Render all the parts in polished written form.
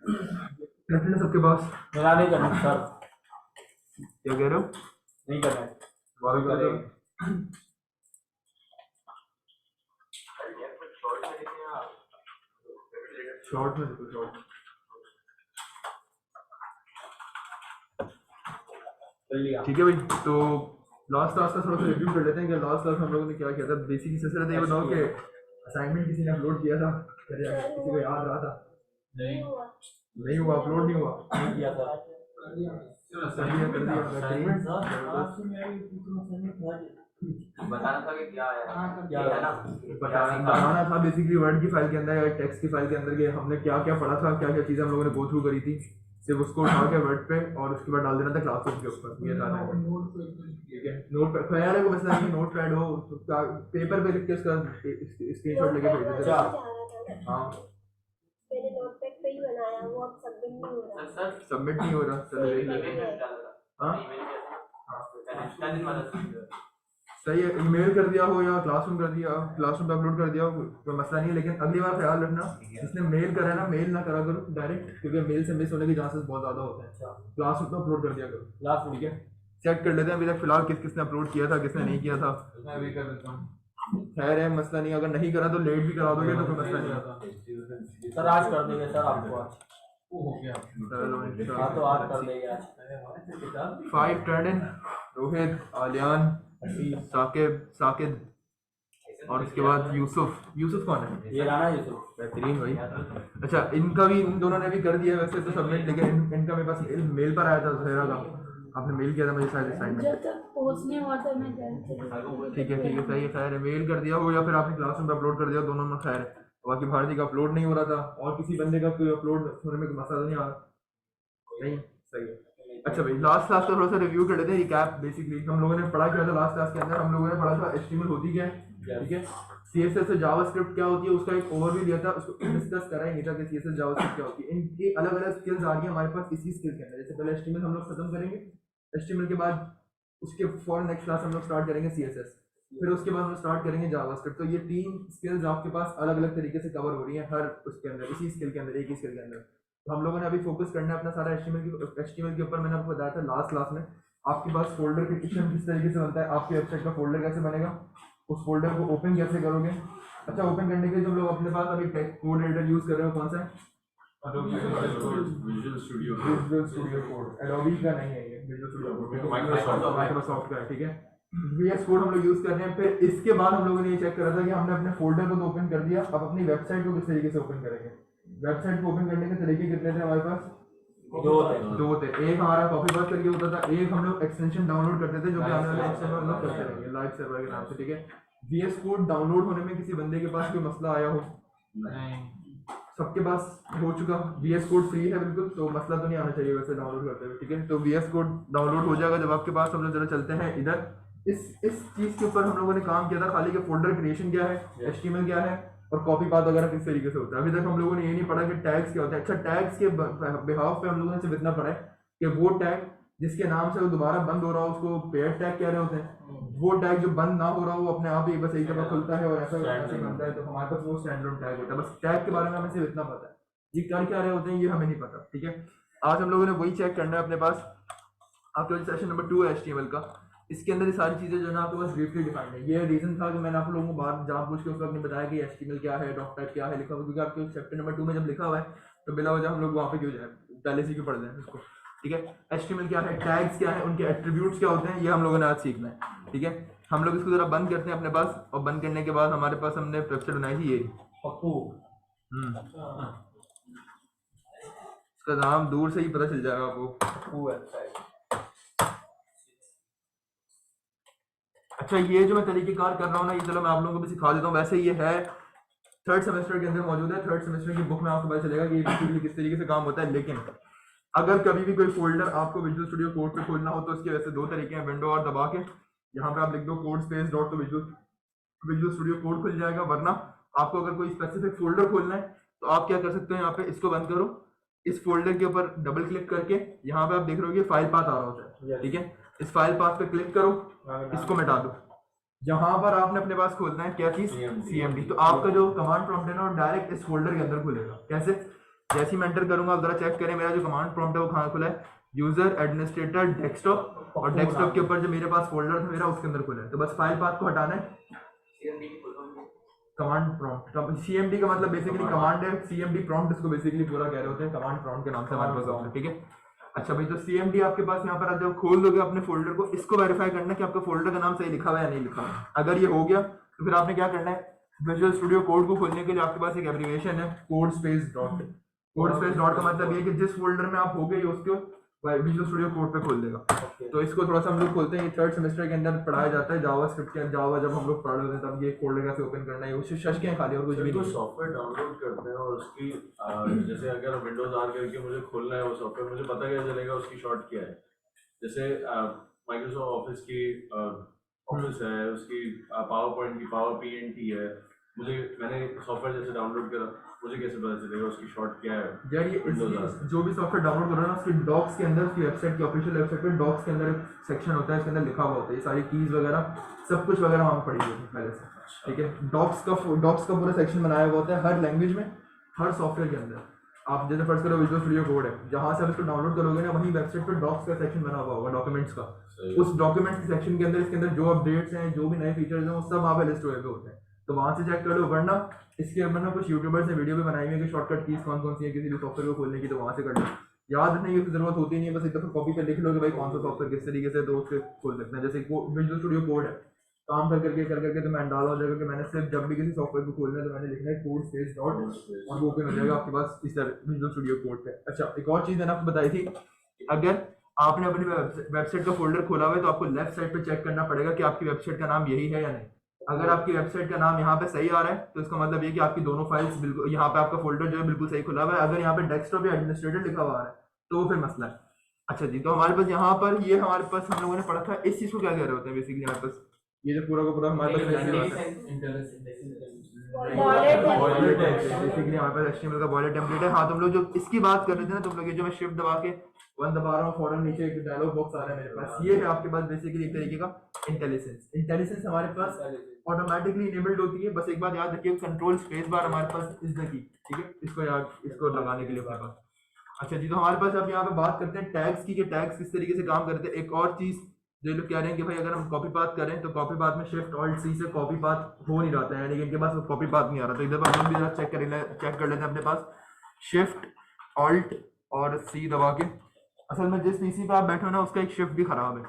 है सबके पास? मेरा नहीं करना सर। क्या कह रहे हो? नहीं करना है, वही करेंगे। शॉर्ट में देखो, शॉर्ट। ठीक है भाई, तो लास्ट क्लास का थोड़ा सा रिव्यू कर लेते हैं कि लास्ट क्लास में हम लोगों ने क्या किया था। बेसिक सिलसिला ये बताओ कि असाइनमेंट किसी ने अपलोड किया था, किसी को याद रहा था? नहीं हुआ, अपलोड नहीं हुआ। नहीं किया था। सही है, कर दिया असाइनमेंट। बताना था कि क्या है ना, बताना था बेसिकली वर्ड की फाइल के अंदर या टेक्स्ट की फाइल के अंदर के हमने क्या क्या पढ़ा था, क्या क्या चीज़ें हम लोगों ने गो थ्रू करी थी, सिर्फ उसको उठा के वर्ड पे और उसके बाद डाल देना था क्लासरूम के ऊपर। ये था ठीक है। नोट पैड खैर है, को मसला नहीं, नोट पैड हो तो पेपर पे लिख के उसका स्क्रीनशॉट लेके भेज देते। हाँ मैंने नोटपैड पे ही बनाया, वो अब सबमिट नहीं हो रहा। सबमिट नहीं हो रहा, चलो देख लेते। हाँ सही है, ईमेल कर दिया हो या क्लासरूम कर दिया, क्लासरूम पे अपलोड कर दिया हो, कोई मसला नहीं है। लेकिन अगली बार ख्याल रखना, जिसने मेल करा है ना, मेल ना करा करो डायरेक्ट, क्योंकि मेल से मिस होने के चांसेस बहुत ज़्यादा होते हैं। क्लासरूम पे अपलोड कर दिया करो। क्लास ठीक है, चेक कर लेते हैं अभी तक फिलहाल किस किसने अपलोड किया था, किसने नहीं किया था। मैं भी कर देता हूँ। खैर है, मसला नहीं, अगर नहीं करा तो लेट भी करा दोगे तो कोई मसला नहीं आता। सर आज कर देंगे सर, आपको आज वो हो गया। हाँ तो आज कर देंगे आज। 5 टर्न रोहित, आलियान, साकिब और उसके बाद यूसुफ कौन है? ये राना यूसुफ। बेहतरीन भाई। अच्छा, इनका भी, इन दोनों ने भी कर दिया वैसे तो सबमिट, लेकिन इनका मेरे पास मेल पर आया था जहरा का, आपने मेल किया था मुझे शायद असाइनमेंट। जब तक पोस्ट नहीं हुआ था मैं जानती। ठीक है सही है, खैर है, मेल कर दिया हो या फिर आपने क्लासरूम पे अपलोड कर दिया, दोनों में खैर है। बाकी भारती का अपलोड नहीं हो रहा था, और किसी बंदे का कोई अपलोड होने में कोई मसला नहीं आ रहा? नहीं, सही है। अच्छा भाई, लास्ट क्लास का थोड़ा सा रिव्यू कर लेते हैं, रिकैप। बेसिकली हम लोगों ने पढ़ा क्या था लास्ट क्लास के अंदर? हम लोगों ने पढ़ा था HTML होती क्या है, ठीक है, CSS से जावास्क्रिप्ट क्या होती है, उसका एक ओवरव्यू लिया था, उसको डिस्कस करा ही नहीं था कि CSS जावास्क्रिप्ट क्या होती है। इनकी अलग अलग स्किल्स आ रही है हमारे पास इसी स्किल के अंदर। जैसे पहले HTML हम लोग खत्म करेंगे, HTML के बाद उसके फॉर नेक्स्ट क्लास हम लोग स्टार्ट करेंगे CSS, फिर उसके बाद हम स्टार्ट करेंगे जावास्क्रिप्ट। तो ये 3 स्किल्स आपके पास अलग अलग तरीके से कवर हो रही हैं हर उसके अंदर, इसी स्किल के अंदर, एक ही स्किल के अंदर। तो हम लोगों ने अभी फोकस करना है अपना सारा HTML के ऊपर। मैंने आपको बताया था लास्ट क्लास में, आपके पास फोल्डर क्रिएशन किस तरीके से बनता है, आपकी वेबसाइट का फोल्डर कैसे बनेगा, उस फोल्डर को ओपन कैसे करोगे। अच्छा, ओपन करने के लिए जो लोग अपने पास अभी कोड एडिटर यूज कर रहे हो, कौन सा है? Visual studio code. एडोबी का नहीं है ये, विजुअल स्टूडियो कोड माइक्रोसॉफ्ट का है, ठीक है। VS कोड हम लोग यूज कर रहे हैं। फिर इसके बाद हम लोगों ने ये चेक करा था कि हमने अपने फोल्डर को तो ओपन कर दिया, अब अपनी वेबसाइट को किस तरीके से ओपन करेंगे। वेबसाइट को ओपन करने के तरीके कितने थे हमारे पास? दो थे। एक हमारा कॉपी वर्क करके होता था, एक हम लोग एक्सटेंशन डाउनलोड करते थे, जो कि आने वाले लेक्चर में हम लोग करते रहेंगे लाइव सर्वर के नाम से, ठीक है। VS कोड डाउनलोड होने में किसी बंदे के पास कोई मसला आया हो? नहीं, सबके पास हो चुका। VS कोड फ्री है बिल्कुल, तो मसला तो नहीं आना चाहिए वैसे डाउनलोड करते हुए, ठीक है। तो VS कोड डाउनलोड हो जाएगा जब आपके पास। हम लोग जरा चलते हैं इधर, इस चीज के ऊपर हम लोगों ने काम किया था खाली, कि फोल्डर क्रिएशन क्या है, HTML क्या है, और कॉपी पाथ वगैरह किस तरीके से होता है। अभी तक हम लोगों ने ये नहीं पढ़ा कि टैग्स क्या होता है। अच्छा, टैग्स के बिहाफ पे हम लोगों ने सिर्फ इतना पढ़ा है कि वो टैग जिसके नाम से वो दोबारा बंद हो रहा हो उसको पेयर टैग कह रहे होते हैं। वो टैग जो बंद ना हो रहा हो अपने आप ही बस एक जगह खुलता है और ऐसा ऐसे बनता है, तो हमारे पास वो स्टैंडर्ड टैग होता है। बस टैग के बारे में हमें सिर्फ इतना पता है, ये कर क्या रहे होते हैं ये हमें नहीं पता, ठीक है। आज हम लोगों ने वही चेक करना है अपने पास। आपके सेशन नंबर 2 है HTML का, इसके अंदर ये सारी चीज़ें जो है ना आपके पास ब्रीफली डिफाइंड है। ये रीज़न था कि मैंने आप लोगों को बात जान पूछ के उस वक्त नहीं बताया कि HTML क्या है, डॉक टाइप क्या है लिखा हुआ, क्योंकि आपके चैप्टर नंबर 2 में जब लिखा हुआ है तो बिला वजह हम लोग वहाँ पे क्यों जाए, पहले से क्यों पढ़ जाए उसको, ठीक है। HTML क्या है, टैग्स क्या है, उनके एट्रीब्यूट्स क्या होते हैं, ये हम लोगों ने आज सीखना है, ठीक है। हम लोग इसको जरा बंद करते हैं अपने पास, और बंद करने के बाद हमारे पास हमने वेबसाइट बनाई थी ये इसका नाम दूर से ही पता चल जाएगा आपको, वेबसाइट। अच्छा, ये जो मैं तरीकेकार कर रहा हूँ ना, ये चलो मैं आप लोगों को भी सिखा देता हूँ। वैसे ये है 3rd सेमेस्टर के अंदर मौजूद है, 3rd सेमेस्टर की बुक में आपको पता चलेगा कि ये किस तरीके से काम होता है। लेकिन अगर कभी भी कोई फोल्डर आपको विजुअल स्टूडियो कोड पे खोलना हो तो इसके वैसे 2 तरीके हैं, विंडो और दबा के यहाँ पे आप लिख दो कोड स्पेस डॉट, तो विजुअल स्टूडियो कोड खुल जाएगा। वरना आपको अगर कोई स्पेसिफिक फोल्डर खोलना है तो आप क्या कर सकते हो, यहाँ पे इसको बंद करो, इस फोल्डर के ऊपर डबल क्लिक करके यहाँ पे आप देख रहे हो फाइल पाथ आ रहा होता है, ठीक है। इस फाइल पाथ पे क्लिक करो, इसको मिटा दो। जहां पर आपने अपने पास खोलना है क्या चीज, CMD, तो आपका जो कमांड प्रॉम्प्ट है ना डायरेक्ट इस फोल्डर के अंदर खुलेगा। कैसे? जैसे ही मैं एंटर करूंगा आप जरा चेक करें मेरा जो कमांड प्रॉम्प्ट है वो कहाँ खुला है, यूजर एडमिनिस्ट्रेटर डेस्कटॉप, और डेस्कटॉप के ऊपर जो मेरे पास फोल्डर था मेरा उसके अंदर खुला है। तो बस फाइल पाथ को हटाना है, कमांड प्रॉम्प्ट, सीएमडी का मतलब बेसिकली कमांड है, सीएमडी प्रॉम्प्ट इसको बेसिकली पूरा कह रहे होते हैं, कमांड प्रॉम्प्ट के नाम से हमारे पास होता है, ठीक है। अच्छा भाई, तो सीएमडी आपके पास यहाँ पर जब खोल दोगे अपने फोल्डर को, इसको वेरीफाई करना है कि आपका फोल्डर का नाम सही लिखा हुआ है या नहीं लिखा हुआ है। अगर ये हो गया तो फिर आपने क्या करना है, विजुअल स्टूडियो कोड को खोलने के लिए आपके पास एक एब्रिविएशन है, code space dot. Code space dot का मतलब ये कि जिस फोल्डर में आप हो गए उसको विजुअल स्टूडियो कोड पे खोल देगा। तो इसको थोड़ा सा हम लोग खोलते हैं, ये थर्ड सेमेस्टर के अंदर पढ़ाया जाता है जावा स्क्रिप्ट के, जावा जब हम लोग पढ़ रहे थे तब ये फोल्डर कैसे ओपन करना है, उसे शश के खाली और कुछ भी नहीं। सॉफ्टवेयर डाउनलोड करते हैं और उसकी जैसे अगर विंडोज ऑन करके मुझे खोलना है वो सॉफ्टवेयर, मुझे पता क्या चलेगा उसकी शॉर्ट क्या है। जैसे माइक्रोसॉफ्ट ऑफिस की ऑफिस है, उसकी पावर पॉइंट की पावर PNT है, मैंने सॉफ्टवेयर जैसे डाउनलोड करा, मुझे कैसे पता चलेगा उसकी शॉर्ट क्या है। यार ये जो भी सॉफ्टवेयर डाउनलोड करो ना, उसकी डॉक्स के अंदर, उसकी वेबसाइट की ऑफिशियल वेबसाइट पे डॉक्स के अंदर एक सेक्शन होता है, इसके अंदर लिखा हुआ होता है ये सारी कीज वगैरह सब कुछ वगैरह वहाँ पड़ी हुई है पहले से, ठीक है। डॉक्स का पूरा सेक्शन बनाया हुआ होता है हर लैंग्वेज में, हर सॉफ्टवेयर के अंदर। आप जैसे फर्स्ट करो विजुअल स्टूडियो कोड है, जहाँ से आप इसको डाउनलोड करोगे ना वहीं वेबसाइट पर डॉक्स का सेक्शन बना हुआ होगा, डॉक्यूमेंट्स का। उस डॉक्यूमेंट सेक्शन के अंदर इसके अंदर जो अपडेट्स हैं, जो भी नए फीचर्स हैं, वो सब वहाँ पे लिस्ट हुए होते हैं, तो वहाँ से चेक कर लो। वरना इसके अंदर ना कुछ यूट्यूबर्स ने वीडियो भी बनाई हुई है कि शॉर्टकट कीज कौन कौन सी है किसी भी सॉफ्टवेयर को खोलने की, तो वहाँ से कर लो। याद रखने की जरूरत होती नहीं है, बस एक दफा कॉपी पे लिख लो कि भाई कौन सा सॉफ्टवेयर किस तरीके से, तो उससे खोल सकते हैं। जैसे विजुअल स्टूडियो कोड है, काम कर करके तो मैं अंदाजा हो जाएगा कि मैंने सिर्फ जब भी किसी सॉफ्टवेयर को खोलना है तो मैंने लिखना है कोड स्पेस डॉट, और वो ओपन हो जाएगा आपके पास इस तरह विजुअल स्टूडियो कोड पे। अच्छा, एक और चीज़ मैंने आपको बताई थी, अगर आपने अपनी वेबसाइट का फोल्डर खोला हुआ है तो आपको लेफ्ट साइड पे चेक करना पड़ेगा कि आपकी वेबसाइट का नाम यही है या नहीं। अगर आपकी वेबसाइट का नाम यहाँ पे सही आ रहा है तो इसका मतलब ये कि आपकी दोनों फाइल्स बिल्कुल, यहाँ पे आपका फोल्डर जो है बिल्कुल सही खुला हुआ है। अगर यहाँ पे डेस्कटॉप या एडमिनिस्ट्रेटर लिखा हुआ है तो वो फिर मसला है। अच्छा जी, तो हमारे पास यहाँ पर ये हमारे पास हम लोगों ने पढ़ा था, इस चीज़ को क्या कह रहे होते हैं बेसिकली हमारे पास, ये जो पूरा का पूरा हमारे पास बेसिकली हमारे पास HTML का बॉयलर टेम्पलेट है। हाँ, तुम लोग जो इसकी बात कर रहे थे ना, तुम लोग ये जो मैं शिफ्ट दबा के 1 दबा रहा हूँ, फौरन नीचे एक डायलॉग बॉक्स आ रहा है मेरे पास, ये है आपके पास बेसिकली एक तरीके का इंटेलिजेंस। इंटेलिजेंस हमारे पास ऑटोमेटिकली इनेबल्ड होती है। बस एक बात याद रखिए, कंट्रोल स्पेस बार हमारे पास इज द की, ठीक है, इसको याद, इसको लगाने के लिए अपने पास। अच्छा जी, तो हमारे पास अब यहाँ पे बात करते हैं टैग्स की, कि टैग्स किस तरीके से काम करते हैं। एक और चीज़ जो लोग कह रहे हैं कि भाई अगर हम कॉपी पाथ करें तो कॉपी पाथ में शिफ्ट ऑल्ट सी से कॉपी पाथ हो नहीं रहा था, यानी कि इनके पास कॉपी पाथ नहीं आ रहा। तो इधर पर हम भी चेक कर लेते हैं अपने पास, शिफ्ट ऑल्ट और सी दबा के। असल में जिस पीसी पे आप बैठे हो ना उसका एक शिफ्ट भी खराब है,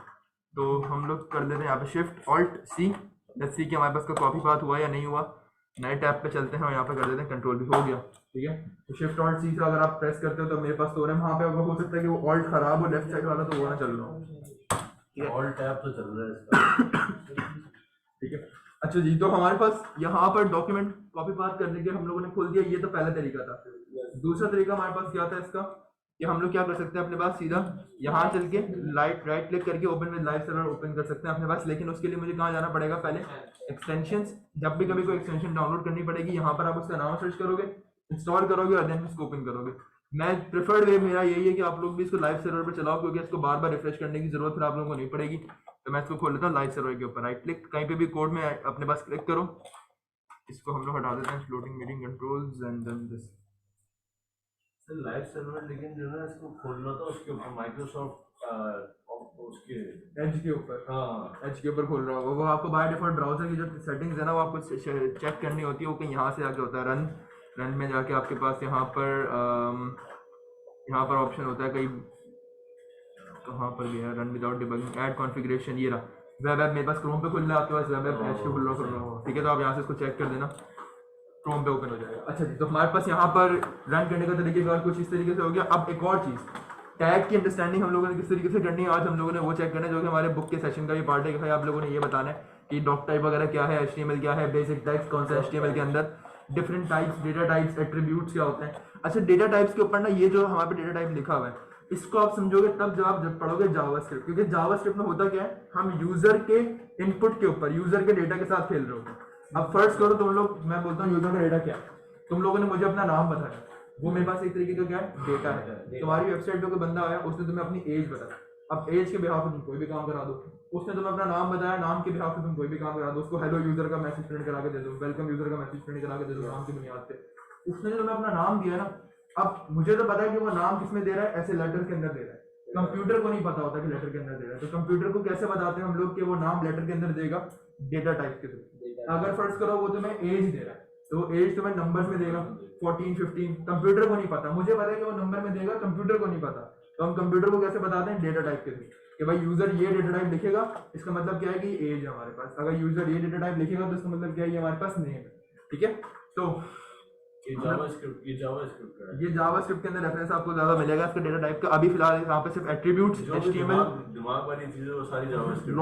तो हम लोग कर देते हैं यहाँ पे shift alt C, let's see कि हमारे पास का कॉपी पाथ हुआ या नहीं हुआ। नए टैब पे चलते हैं और यहाँ पे कर देते हैं कंट्रोल भी, हो गया, ठीक है। तो शिफ्ट ऑल्ट सी से अगर आप प्रेस करते हो तो मेरे पास तो वहाँ पे हो सकता है कि वो ऑल्ट खराब हो लेफ्ट साइड वाला, तो वो ना चल रहा हो, ऑल टैब तो चल रहा है इसका, ठीक है। अच्छा जी, तो हमारे पास यहाँ पर डॉक्यूमेंट कॉपी पाथ करने के हम लोगों ने खोल दिया, ये तो पहला तरीका था। दूसरा तरीका हमारे पास क्या था इसका, कि हम लोग क्या कर सकते हैं अपने पास सीधा यहाँ चल के राइट क्लिक करके open with live server open कर सकते हैं अपने पास। लेकिन उसके लिए मुझे कहाँ जाना पड़ेगा, पहले एक्सटेंशंस, जब भी कभी कोई एक्सटेंशन डाउनलोड करनी पड़ेगी, यहाँ पर आप उसका नाम सर्च करोगे, इंस्टॉल करोगे और देन इसको ओपन करोगे। मैं प्रेफर्ड वे मेरा यही है कि आप लोग भी इसको लाइव सर्वर पर चलाओ, क्योंकि इसको बार बार रिफ्रेश करने की जरूरत फिर आप लोगों को नहीं पड़ेगी। तो मैं इसको खोल लेता हूँ लाइव सर्वर के ऊपर, राइट क्लिक, कहीं पे भी कोड में अपने पास क्लिक करो, इसको हम लोग हटा देते हैं, floating meeting controls and then this live server. लेकिन जो है इसको खोलना था उसके ऊपर माइक्रोसॉफ्ट उसके एज के ऊपर, हाँ एज के ऊपर खोल रहा होगा। वो आपको बाय डिफॉल्ट ब्राउजर की जो सेटिंग्स है ना वो आपको चेक करनी होती है, वो कहीं यहाँ से आके होता है रन में जाके आपके पास यहाँ पर ऑप्शन होता है, कहीं कहाँ पर गया, run without debugging, add configuration, ये रहा वेब मेरे पास क्रोम पे खुल रहा है, आपके पास वेब एज के खुल रहा होगा, ठीक है। तो आप यहाँ से इसको चेक कर देना, क्रोम पे ओपन हो जाएगा। अच्छा जी, तो हमारे पास यहाँ पर रन करने का तरीका और कुछ इस तरीके से हो गया। अब एक और चीज़, टैग की अंडरस्टैंडिंग हम लोगों ने किस तरीके से करनी है, आज हम लोगों ने वो चेक करना है जो कि हमारे बुक के सेशन का भी पार्ट है कि भाई आप लोगों ने ये बताना है कि डॉक टाइप वगैरह क्या है, HTML क्या है, बेसिक टैग्स कौन सा HTML के अंदर, different types, data types, attributes क्या होते हैं। अच्छा, डेटा टाइप्स के ऊपर ना ये जो हमारे पे डेटा टाइप लिखा हुआ है, इसको आप समझोगे तब जब पढ़ोगे जावास्क्रिप्ट, क्योंकि जावास्क्रिप्ट में होता क्या है, हम यूजर के इनपुट के ऊपर, यूजर के डेटा के साथ खेल रहे होते हैं। अब फर्स्ट करो तुम लोग, मैं बोलता हूँ यूजर का डेटा क्या है, तुम लोगों ने मुझे अपना नाम बताया, वो मेरे पास एक तरीके का क्या है, डेटा है। तुम्हारी वेबसाइट पे कोई बंदा आया, उसने तुम्हें अपनी एज बताया, अब एज के बिहाफ पे तुम कोई भी काम करा दो, उसने तुम्हें अपना नाम बताया, नाम के बिहाफ पे तुम कोई भी काम करा दो, उसको हेलो यूजर का मैसेज प्रिंट करा के दे दो, वेलकम यूजर का मैसेज प्रिंट करा के दे दो नाम की बुनियाद पे, उसने जो तुम्हें अपना नाम दिया ना, अब मुझे तो पता है कि वो नाम किसमें दे रहा है, ऐसे लेटर के अंदर दे रहा है, कंप्यूटर को नहीं पता होता कि लेटर के अंदर दे रहा है। तो कंप्यूटर को कैसे बताते हैं हम लोग कि वो नाम लेटर के अंदर देगा, डेटा टाइप के थ्रू। अगर फर्ज करो वो तुम्हें एज दे रहा है तो एज तुम्हें नंबर्स में देगा 14 15, कंप्यूटर को नहीं पता, मुझे पता है कि वो नंबर में देगा, कंप्यूटर को नहीं पता। तो हम कंप्यूटर को कैसे बताते हैं, डेटा टाइप के थ्रू, कि भाई यूजर ये डेटा टाइप लिखेगा, इसका मतलब क्या है कि एज है हमारे पास। अगर यूजर ये डेटा टाइप लिखेगा तो इसका मतलब क्या है, ये हमारे पास नेम है, ठीक है। तो ये जावास्क्रिप्ट का है। ये जावास्क्रिप्ट के अंदर रेफरेंस आपको ज्यादा मिलेगा इसका डेटा टाइप का। अभी फिलहाल यहाँ पे सिर्फ एट्रीब्यूट्स, जो भी एचटीएमएल, दिमाग वाली चीजें वो सारी जावास्क्रिप्ट।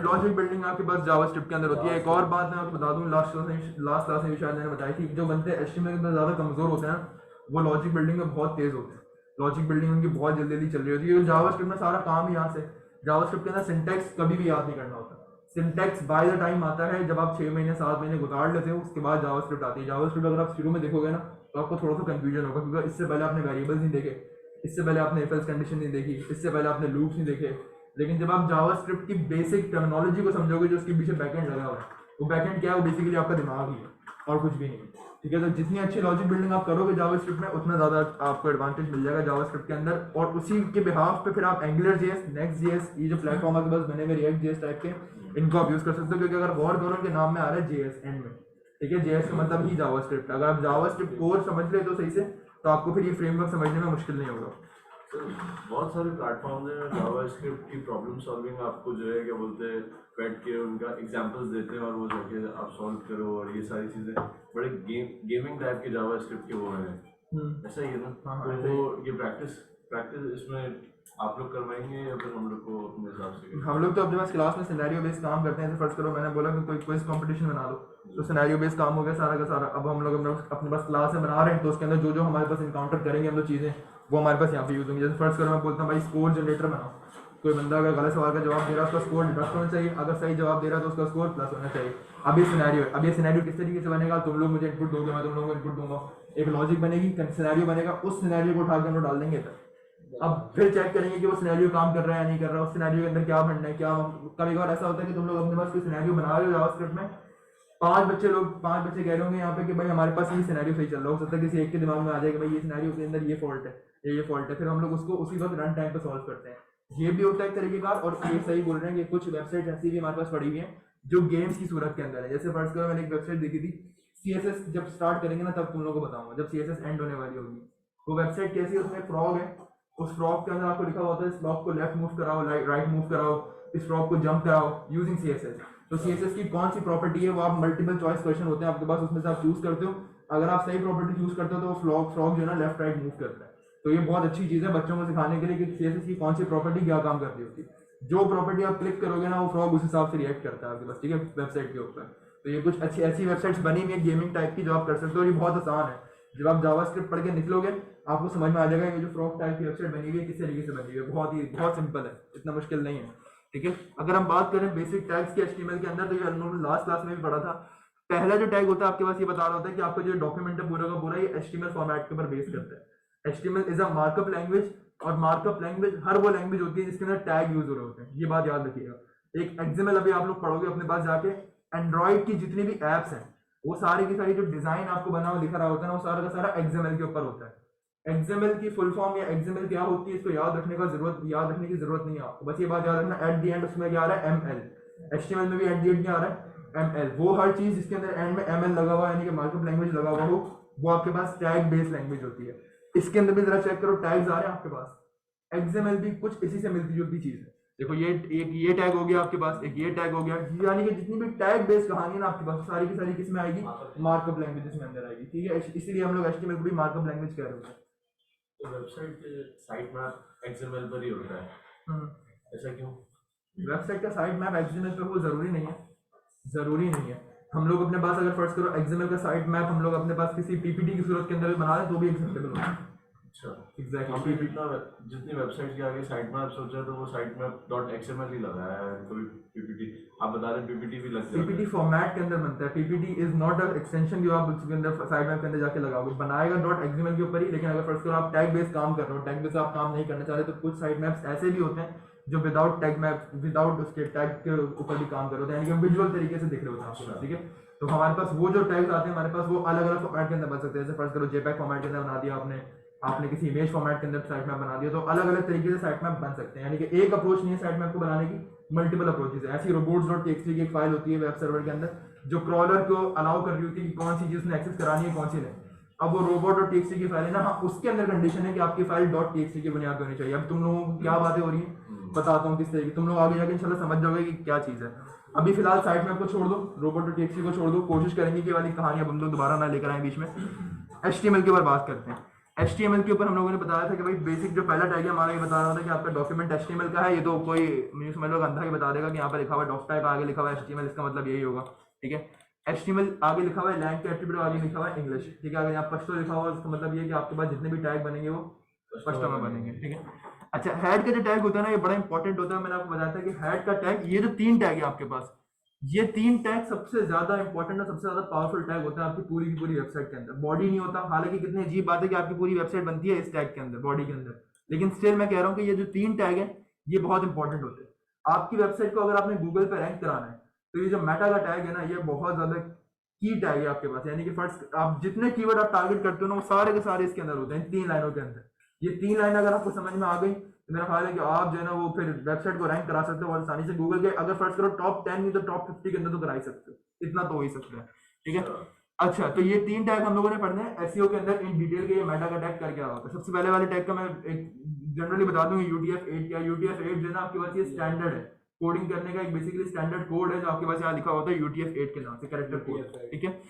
लॉजिक बिल्डिंग आपके पास जावास्क्रिप्ट के अंदर होती है। एक और बात मैं आपको बता दूं, लास्ट क्लास में भी शायद मैंने बताई थी, जो बनते एचटीएमएल के अंदर ज्यादा कमजोर होते हैं वो लॉजिक बिल्डिंग में बहुत तेज होते हैं। लॉजिक बिल्डिंग उनकी बहुत जल्दी जल्दी चल रही होती है। जावास्क्रिप्ट में सारा काम ही यहाँ से, जावास्क्रिप्ट के अंदर सिंटैक्स कभी भी याद नहीं करना होता। सिंटैक्स बाय द टाइम आता है जब आप 6 महीने 7 महीने गुजार लेते हो, उसके बाद जावास्क्रिप्ट आती है। जावास्क्रिप्ट अगर आप शुरू में देखोगे ना तो आपको थोड़ा सा कंफ्यूजन होगा, क्योंकि इससे पहले आपने वेरिएबल्स नहीं देखे, इससे पहले आपने इफ एल्स कंडीशन नहीं देखी, इससे पहले आपने लूप्स नहीं देखे। लेकिन जब आप जावास्क्रिप्ट की बेसिक टर्मिनोलॉजी को समझोगे, जो उसके पीछे बैकएंड लगा हुआ है, वो बैकएंड क्या है, वो बेसिकली आपका दिमाग ही है और कुछ भी नहीं, ठीक है। तो जितनी अच्छी लॉजिक बिल्डिंग आप करोगे जावास्क्रिप्ट में, उतना ज़्यादा आपको एडवांटेज मिल जाएगा जावास्क्रिप्ट के अंदर। और उसी के बिहाफ पे फिर आप एंगुलर जेएस, नेक्स्ट जेएस, ये जो प्लेटफॉर्म आपके पास बने हुए रिएक्ट जेएस टाइप के, इनको आप यूज़ कर सकते हो। क्योंकि अगर गौर करो के नाम में आ रहा है जेएस एंड में, ठीक है, जेएस का मतलब ही जावास्क्रिप्ट। अगर आप जावास्क्रिप्ट कोर समझ ले तो सही से, तो आपको फिर ये फ्रेमवर्क समझने में मुश्किल नहीं होगा। बहुत सारे प्लेटफॉर्म्स हैं जावास्क्रिप्ट की प्रॉब्लम सॉल्विंग आपको जो है क्या बोलते हैं बैठ के उनका एग्जांपल्स देते हैं और वो जाके आप सॉल्व करो, और ये सारी चीज़ें बड़े गेमिंग टाइप के जावास्क्रिप्ट के वो हैं, ऐसा ही है ना। हाँ, तो ये प्रैक्टिस इसमें आप लोग करवाएंगे या फिर हम लोग को अपने हिसाब से? हम लोग तो अपने पास क्लास में सिनेरियो बेस्ड काम करते हैं। फर्स्ट करो मैंने बोला कि कोई क्विज कंपटीशन बना लो, तो सिनेरियो बेस्ड काम हो गया सारा का सारा। अब हम लोग अपने पास क्लास में बना रहे हैं, तो उसके अंदर जो जो हमारे पास इनकाउंटर करेंगे हम लोग चीज़ें, वो हमारे पास यहाँ पे यूज होंगी। जैसे फर्स्ट करो मैं बोलता हूँ भाई स्कोर जनरेटर बनाओ, कोई बंदा अगर गलत सवाल का जवाब दे रहा है उसका स्कोर डिडक्ट होना चाहिए, अगर सही जवाब दे रहा है तो उसका स्कोर प्लस होना चाहिए। अब ये सिनेरियो किस तरीके से बनेगा, तुम लोग मुझे इनपुट दोगे, मैं तुम लोगों को इनपुट दूंगा, एक लॉजिक बनेगी, सिनेरियो बनेगा, उस सिनेरियो को उठा के हम लोग डाल देंगे इधर। अब फिर चेक करेंगे कि वो सिनेरियो काम कर रहा है या नहीं कर रहा है, उस सिनेरियो के अंदर क्या बनना है, क्या। कभी कभार ऐसा होता है कि तुम लोग अपने पास कोई सिनेरियो बना रहे हो जावास्क्रिप्ट में, पांच बच्चे कह रहे होंगे यहाँ पे कि भाई हमारे पास ये सिनेरियो सही चल रहा हो सकता है किसी एक के दिमाग में आ जाए कि भाई ये सिनेरियो के अंदर ये फॉल्ट है, ये फॉल्ट है, फिर हम लोग उसको उसी वक्त रन टाइम पे सॉल्व करते हैं। ये भी होता है एक तरीके का। और ये सही बोल रहे हैं कि कुछ वेबसाइट ऐसी भी हमारे पास पड़ी हुई है जो गेम्स की सूरत के अंदर है। जैसे फर्स्ट करो मैंने एक वेबसाइट देखी थी, CSS जब स्टार्ट करेंगे ना तब तुम लोगों को बताऊंगा, जब CSS एंड होने वाली होगी। वो वेबसाइट कैसी है, उसमें फ्रॉग है, उस फ्रॉग के अंदर आपको लिखा होता है इस फ्रॉग को लेफ्ट मूव कराओ, राइट मूव कराओ, इस फ्रॉग को जंप कराओ यूजिंग CSS। तो CSS की कौन सी प्रॉपर्टी है, वो आप मल्टीपल चॉइस क्वेश्चन होते हैं आपके पास, उसमें से आप चूज करते हो। अगर आप सही प्रॉपर्टी चूज करते हो तो वो फ्रॉग जो है ना लेफ्ट राइट मूव करता है। तो ये बहुत अच्छी चीज़ है बच्चों को सिखाने के लिए कि CSS की कौन सी प्रॉपर्टी क्या काम करती होती है। जो प्रॉपर्टी आप क्लिक करोगे ना वो फ्रॉग उस हिसाब से रिएक्ट करता है आपके पास, ठीक है, वेबसाइट के ऊपर। तो ये कुछ अच्छी ऐसी वेबसाइट्स बनी हुई है गेमिंग टाइप की जो आप कर सकते हो, और ये बहुत आसान है। जब आप जावास्क्रिप्ट पढ़ के निकलोगे आपको समझ में आ जाएगा ये जो फ्रॉग टाइप की वेबसाइट बनी हुई है किस तरीके से बनी हुई है। बहुत सिंपल है, इतना मुश्किल नहीं है, ठीक है। अगर हम बात करें बेसिक टैग्स के HTML के अंदर, तो ये हम लोग लास्ट क्लास में भी पढ़ा था। पहला जो टैग होता है आपके पास ये बता रहा होता है कि आपका जो डॉक्यूमेंट है पूरा का पूरा ये HTML फॉर्मेट के ऊपर बेस करता है। HTML is a markup language, और मार्कअप लैंग्वेज हर वो लैंग्वेज होती है जिसके अंदर टैग यूज हो रहे होते हैं, ये बात याद रखिएगा। एक XML अभी आप लोग पढ़ोगे अपने पास जाके, एंड्रॉइड की जितनी भी एप्स हैं वो सारी की सारी जो डिजाइन आपको बना हुआ दिख रहा होता है ना वो सारा का सारा XML के ऊपर होता है। XML की फुल फॉर्म या XML क्या होती है इसको याद रखने की जरूरत नहीं है आपको, बस ये बात याद रखना एट द एंड उसमें क्या आ रहा है ML। HTML में भी एट द एंड क्या आ रहा है ML। वो हर चीज जिसके अंदर एंड में ML लगा हुआ है यानी कि मार्कअप लैंग्वेज लगा हुआ हो वो आपके पास टैग बेस्ड लैंग्वेज होती है। इसके अंदर भी जरा चेक करो टैग्स आ रहे हैं आपके पास, XML भी कुछ इसी से मिलती जुलती चीज है। देखो ये टैग हो गया आपके पास, एक ये टैग हो गया, यानी कि जितनी भी टैग बेस्ड कहानी है ना आपके पास सारी की सारी किस में आएगी, मार्कअप लैंग्वेज में अंदर आएगी, ठीक है। इसीलिए हम लोग HTML को भी मार्कअप लैंग्वेज कह रहे हैं। तो वेबसाइट साइट मैप XML पर ही होता है, ऐसा क्यों? वेबसाइट का साइट मैप XML पे वो जरूरी नहीं है। हम लोग अपने पास अगर फर्स्ट करो XML का साइट मैप हम लोग अपने पास किसी PPT की सूरत के अंदर भी बना दें तो भी एक्सेप्टेबल होगा। अच्छा, एग्जैक्टली। जितनी वेबसाइट के आगे साइट मैप सोचा तो वो साइट मैप .xml ही लगाया है, कोई PPT आप बता रहे PPT भी लग जाता है। PPT फॉर्मेट के अंदर बनता है, PPT is not a extension जो आप उसके अंदर साइट मैप के अंदर जाके लगाओगे, बनाएगा .xml के ऊपर ही। लेकिन अगर फर्स्ट करो आप टैग बेस्ड काम कर रहे हो, टैग बेस्ड आप काम नहीं करना चाह रहे, तो कुछ साइट मैप्स ऐसे भी होते हैं जो विदाउट टैग मैप, विदाउट उसके टैग के ऊपर भी काम कर रहे होते हैं, यानी कि विजुअल तरीके से दिख रहे होते हैं आपको, ठीक है। तो हमारे पास वो जो टैग्स आते हैं हमारे पास वो अलग अलग फॉर्मेट के अंदर बन सकते हैं। जैसे फर्स्ट करो JPEG फॉर्मेट के अंदर बना दिया आपने, आपने किसी इमेज फॉर्मेट के अंदर साइट मैप बना दिया, तो अलग अलग तरीके से साइट मैप बन सकते हैं। यानी कि एक अप्रोच नहीं है साइट मैप को बनाने की, मल्टीपल अप्रोचेस है। ऐसी robots.txt की एक फाइल होती है वेब सर्वर के अंदर जो क्रॉलर को अलाउ कर रही होती है कि कौन सी चीज उसने एक्सेस करानी है कौन सी नहीं। अब वो robot.txt की फाइल है ना, हाँ उसके अंदर कंडीशन है कि आपकी फाइल .txt की बुनियाद पे होनी चाहिए। अब तुम लोगों को क्या बातें हो रही हैं बताता हूँ किस तरीके, तुम लोग आगे जाके इंशाल्लाह समझ जाओगे कि क्या चीज़ है। अभी फिलहाल साइट मैप को छोड़ दो, robot.txt को छोड़ दो, कोशिश करेंगे कि ये वाली कहानियां हम लोग दोबारा ना लेकर आए बीच में। HTML के ऊपर बात करते हैं। HTML के ऊपर हम लोगों ने बताया था कि भाई बेसिक जो पहला टैग है हमारा ये बता रहा था कि आपका डॉक्यूमेंट HTML का है। ये तो कोई मुझे समझ लो अंधा ही बता देगा कि यहाँ पर लिखा हुआ डॉक टाइप आगे लिखा हुआ है HTML, इसका मतलब यही होगा, ठीक है। HTML आगे लिखा हुआ है लैंग के एट्रीब्यूट आगे लिखा हुआ है इंग्लिश, ठीक है। अगर यहाँ पश्तो लिखा हुआ है उसका मतलब ये है कि आपके पास जितने भी टैग बनेंगे वो पश्तो में बनेंगे, ठीक है। अच्छा, हेड का जो टैग होता है ना ये बड़ा इंपॉर्टेंट होता है। मैंने आपको बताया था कि हेड का टैग, ये जो 3 टैग है आपके पास, ये 3 टैग सबसे ज्यादा इंपॉर्टेंट और सबसे ज्यादा पावरफुल टैग होता है आपकी पूरी की पूरी वेबसाइट के अंदर। बॉडी नहीं होता, हालांकि कितनी अजीब बात है कि आपकी पूरी वेबसाइट बनती है इस टैग के अंदर, बॉडी के अंदर, लेकिन स्टिल मैं कह रहा हूँ कि ये जो 3 टैग है ये बहुत इंपॉर्टेंट होते हैं। आपकी वेबसाइट को अगर आपने गूगल पे रैंक कराना है तो ये जो मेटा का टैग है ना ये बहुत ज्यादा की टैग है आपके पास। यानी कि फर्स्ट आप जितने कीवर्ड आप टारगेट करते हो ना वो सारे के सारे इसके अंदर होते हैं, 3 लाइनों के अंदर। ये 3 लाइन अगर आपको समझ में आ गई तो मेरा ख्याल है कि आप जो है ना वो फिर वेबसाइट को रैंक करा सकते हो और आसानी से गूगल के अगर फर्स्ट करो टॉप 10 नहीं तो टॉप 50 के अंदर तो करा ही सकते हो, इतना तो हो ही सकता है, ठीक है। अच्छा, तो ये 3 टैग हम लोगों ने पढ़ने हैं एसईओ के अंदर इन डिटेल के। ये मेटा का टैग करके आ होता है। सबसे पहले वाले टैग का मैं एक जनरली बता दूं, UTF-8 क्या, UTF-8 जो है ना आपके पास ये स्टैंडर्ड है कोडिंग करने का, एक बेसिकली स्टैंडर्ड कोड है जो आपके पास यहाँ लिखा होता है UTF-8 के नाम से, कैरेक्टर कोड, ठीक है।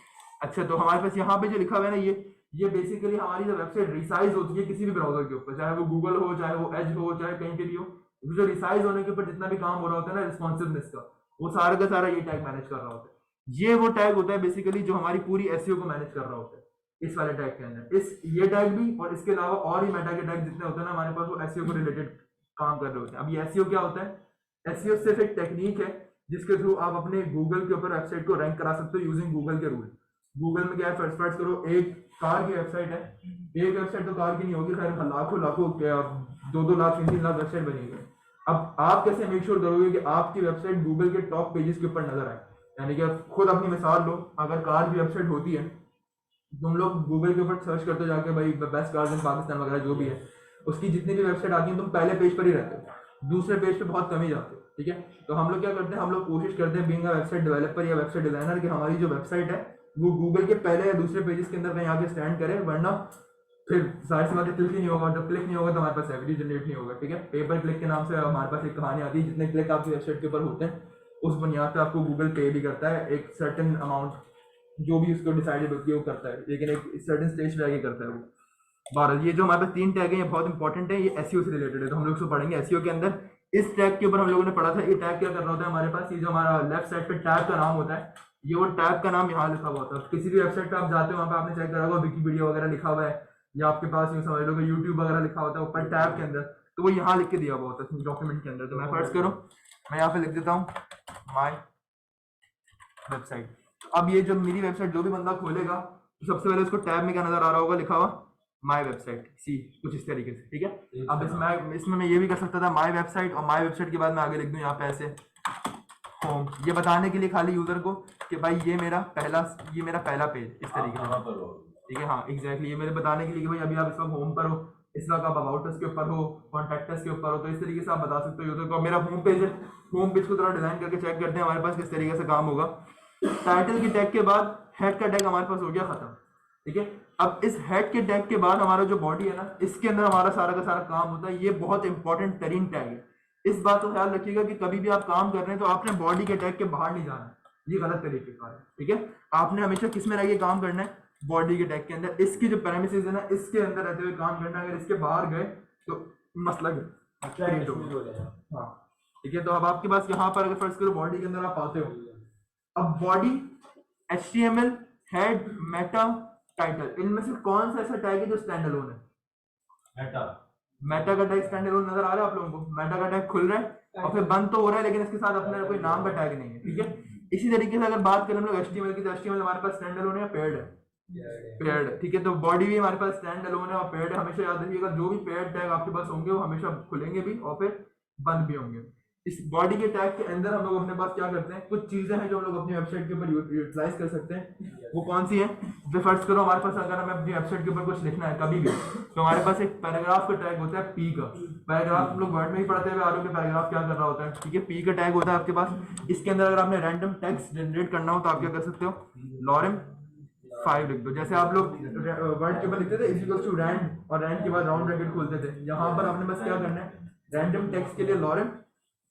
अच्छा, तो हमारे पास यहाँ पे जो लिखा हुआ है ना ये बेसिकली हमारी जो वेबसाइट रिसाइज होती है किसी भी ब्राउजर के ऊपर, चाहे वो गूगल हो, चाहे वो एज हो, चाहे कहीं पे भी हो, जो रिसाइज होने के ऊपर जितना भी काम हो रहा होता है ना रिस्पॉन्सिवनेस का, वो सारा का सारा ये टैग मैनेज कर रहा होता है। ये वो टैग होता है बेसिकली जो हमारी पूरी एसईओ को मैनेज कर रहा होता है इस वाले टैग के अंदर। इस ये टैग भी और इसके अलावा और ही मेटा के टैग जितने होते हैं ना हमारे पास वो एसईओ को रिलेटेड काम कर रहे होते हैं। अब ये एसईओ क्या होता है? एसईओ सिर्फ एक टेक्निक है जिसके थ्रू आप अपने गूगल के ऊपर वेबसाइट को रैंक करा सकते हो यूजिंग गूगल के रूल। गूगल में क्या है, फर्स्ट करो एक कार की वेबसाइट है, एक वेबसाइट तो कार की नहीं होगी, खैर लाखों लाखों 2-2 लाख 3-3 लाख वेबसाइट बनेगी। अब आप कैसे मेक श्योर करोगे कि आपकी वेबसाइट गूगल के टॉप पेजेस के ऊपर नजर आए? यानी कि खुद अपनी मिसाल लो, अगर कार की वेबसाइट होती है, तुम लोग गूगल के ऊपर सर्च करते जाके भाई बेस्ट कार्स इन पाकिस्तान वगैरह जो भी है, उसकी जितनी भी वेबसाइट आती है तुम पहले पेज पर ही रहते हो, दूसरे पेज पे बहुत कम ही जाते हो, ठीक है। तो हम लोग क्या करते हैं, हम लोग कोशिश करते हैं बीइंग अ वेबसाइट डेवलपर या वेबसाइट डिजाइनर कि हमारी जो वेबसाइट है वो गूगल के पहले या दूसरे पेजेस के अंदर कहीं आके स्टैंड करे, वरना फिर सारी सी बातें क्लिक ही नहीं होगा। जब क्लिक नहीं होगा तो हमारे पास रेवेन्यू जनरेट नहीं होगा, ठीक है। पेपर क्लिक के नाम से हमारे पास एक कहानी आती है, जितने क्लिक आपकी वेबसाइट के ऊपर होते हैं उस बुनियाद पे आपको गूगल पे भी करता है, एक सर्टेन अमाउंट जो भी उसको डिसाइडेड होती है वो करता है, लेकिन एक सर्टेन स्टेज पे आके करता है वो। बहरहाल ये जो हमारे पास 3 टैग है ये बहुत इंपॉर्टेंट है, ये एसईओ से रिलेटेड है, तो हम लोग इसको पढ़ेंगे एसईओ के अंदर। इस टैग के ऊपर हम लोगों ने पढ़ा था, ये टैग क्या कर रहा होता है हमारे पास, ये जो हमारा लेफ्ट साइड पे टैग का नाम होता है, ये वो टैग का नाम यहाँ लिखा हुआ होता है। किसी भी वेबसाइट पे आप जाते हो वहाँ पे आपने चेक करा होगा विकीपीडिया वगैरह लिखा हुआ है, या आपके पास यूँ समझ लो कि यूट्यूब वगैरह लिखा होता है ऊपर टैग के अंदर, तो वो यहाँ लिख के दिया हुआ होता है डॉक्यूमेंट के अंदर। तो मैं फर्स्ट करूँ, मैं यहाँ पे लिख देता हूँ माई वेबसाइट। अब ये जो मेरी वेबसाइट जो भी बंदा खोलेगा तो सबसे पहले उसको टैब में क्या नजर आ रहा होगा, लिखा हुआ माई वेबसाइट, सी कुछ इस तरीके से, ठीक है। अब इसमें मैं ये भी कर सकता था माई वेबसाइट, और माई वेबसाइट के बाद मैं आगे लिख दूं यहाँ पे ऐसे होम, ये बताने के लिए खाली यूजर को कि भाई ये मेरा पहला पेज इस तरीके से, ठीक है। हाँ एग्जैक्टली, ये मेरे बताने के लिए कि भाई अभी आप इस वक्त होम पर हो, इस वक्त आप अबाउट अस के ऊपर हो, कॉन्टैक्ट अस के ऊपर हो, तो इस तरीके से आप बता सकते हो यूजर को मेरा होम पेज है। होम पेज को थोड़ा डिजाइन करके चेक करते हैं हमारे पास किस तरीके से काम होगा। टाइटल की टैग के बाद हेड का टैग हमारे पास हो गया खत्म, ठीक है। अब इस हेड के टैग के बाद हमारा जो बॉडी है ना, इसके अंदर हमारा सारा का सारा काम होता है। ये बहुत इंपॉर्टेंट तरीन टैग है, इस बात को ख्याल रखिएगा कि कभी भी आप काम कर रहे हैं तो आपने बॉडी के टैग के बाहर नहीं जाना, ये गलत तरीके का है, ठीक है। आपने हमेशा किस में रह के काम करना है, बॉडी के टैग के अंदर। इसकी जो प्रेमिसेस है ना इसके अंदर रहते हुए काम करना, अगर इसके बाहर गए तो मसला क्रिएट होगा। हाँ ठीक है, तो अब आपके पास यहाँ पर अगर फर्स्ट करो बॉडी के अंदर आप आते हो, अब body, HTML, head, Meta, title, इनमें से कौन सा ऐसा टैग है जो स्टैंड अलोन है? मेटा का टैग स्टैंड अलोन नजर आ रहा है आप लोगों को? मेटा का टैग खुल रहा है और फिर बंद तो हो रहा है, लेकिन इसके साथ अपने कोई नाम का टैग नहीं है, ठीक है। इसी तरीके से अगर बात करें हम लोग HTML की, तो HTML हमारे पास स्टैंड अलोन है, पेड है, पेड, ठीक है। तो बॉडी भी हमारे पास स्टैंड अलोन है और पेड है। हमेशा याद रखिएगा जो भी पेड टैग आपके पास होंगे वो हमेशा खुलेंगे भी और फिर बंद भी होंगे। इस बॉडी के टैग के अंदर हम लोग अपने पास क्या करते हैं, कुछ चीजें हैं जो हम लोग अपनी वेबसाइट के ऊपर यूटिलाइज कर सकते हैं। वो कौन सी है? तो फर्स्ट करो हमारे पास अगर हमें अपनी वेबसाइट के ऊपर कुछ लिखना है कभी भी, तो हमारे पास एक पैराग्राफ का टैग होता है पी का। पैराग्राफ हम लोग वर्ड में ही पढ़ते हुए आ रहे हो कि पैराग्राफ क्या कर रहा होता है, ठीक है। पी का टैग होता है आपके पास। इसके अंदर अगर आपने रैंडम टेक्स्ट जनरेट करना हो तो आप क्या कर सकते हो, लॉरेम 5 लिख दो। जैसे आप लोग वर्ड के ऊपर लिखते थे इक्वल टू रैंड, और रैंड के बाद राउंड ब्रैकेट खोलते थे। यहाँ पर आपने बस क्या करना है, रैंडम टेक्स्ट के लिए लॉरेम,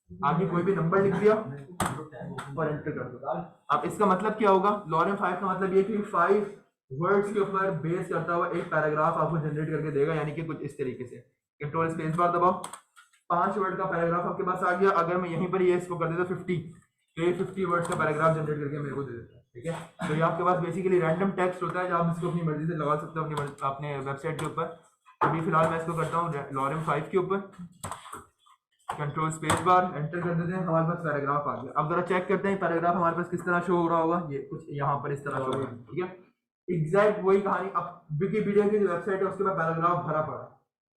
आगे कोई भी नंबर लिख दिया और एंटर कर दो। अब इसका मतलब क्या होगा, लॉरेम 5 का मतलब ये कि 5 वर्ड्स के ऊपर बेस करता हुआ एक पैराग्राफ आपको जनरेट करके देगा, यानी कि कुछ इस तरीके से। कंट्रोल स्पेस बार दबाओ, 5 वर्ड का पैराग्राफ आपके पास आ गया। अगर मैं यहीं पर ये इसको कर देता 50, तो ये 50 वर्ड्स का पैराग्राफ जनरेट करके मेरे को दे देता है, ठीक है। तो ये आपके पास बेसिकली रैंडम टेक्स्ट होता है जो आप इसको अपनी मर्जी से लगा सकते हो अपने वेबसाइट के ऊपर। अभी फिलहाल मैं इसको करता हूँ लॉरेम 5 के ऊपर, कंट्रोल स्पेस बार एंटर कर देते हैं, हमारे पास पैराग्राफ आ गया। अब जरा चेक करते हैं पैराग्राफ हमारे पास किस तरह शो हो रहा होगा। ये कुछ यहाँ पर इस तरह शो हो रहा है, ठीक है। एग्जैक्ट वही कहानी। अब विकिपीडिया की जो वेबसाइट है उसके बाद पैराग्राफ भरा पड़ा है,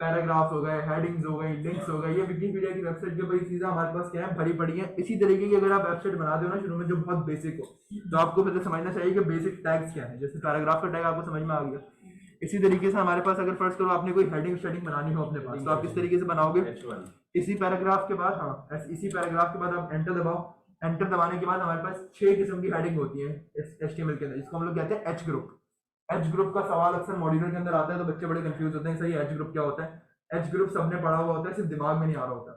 पैराग्राफ हो गए, हेडिंग्स हो गई, लिंक्स हो गए, ये विकिपीडिया की वेबसाइट के ऊपर ये चीजें हमारे पास क्या है, भरी पड़ी है। इसी तरीके की अगर आप वेबसाइट बना दो ना शुरू में जो बहुत बेसिक हो, तो आपको पहले समझना चाहिए कि बेसिक टैग्स क्या है। जैसे पैराग्राफ का टैग आपको समझ में आ गया, इसी तरीके से हमारे पास अगर फर्स्ट करो आपने कोई हेडिंग शेडिंग बनानी हो अपने पास, तो आप किस तरीके से बनाओगे, इसी पैराग्राफ के बाद, हाँ इसी पैराग्राफ के बाद आप एंटर दबाओ। एंटर दबाने के बाद हमारे पास 6 किस्म की हेडिंग होती है एचटीएमएल के अंदर, जिसको हम लोग कहते हैं एच ग्रुप। एच ग्रुप का सवाल अक्सर मॉड्यूलर के अंदर आता है तो बच्चे बड़े कंफ्यूज होते हैं, सही एच ग्रुप क्या होता है। एच ग्रुप सबने पढ़ा हुआ होता है, सिर्फ दिमाग में नहीं आ रहा होता।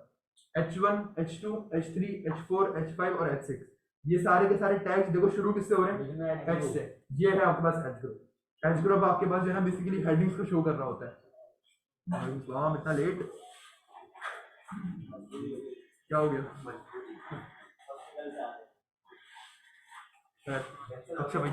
H1, H2, H3, H4, H5 और H6, ये सारे के सारे टैग्स देखो शुरू किससे हो रहे हैं, H से। ये है आपके पास एच ग्रुप। एच ग्रुप आपके पास जो है ना बेसिकली हेडिंग्स को शो कर रहा होता है। इतना लेट क्या हो गया? अच्छा भाई,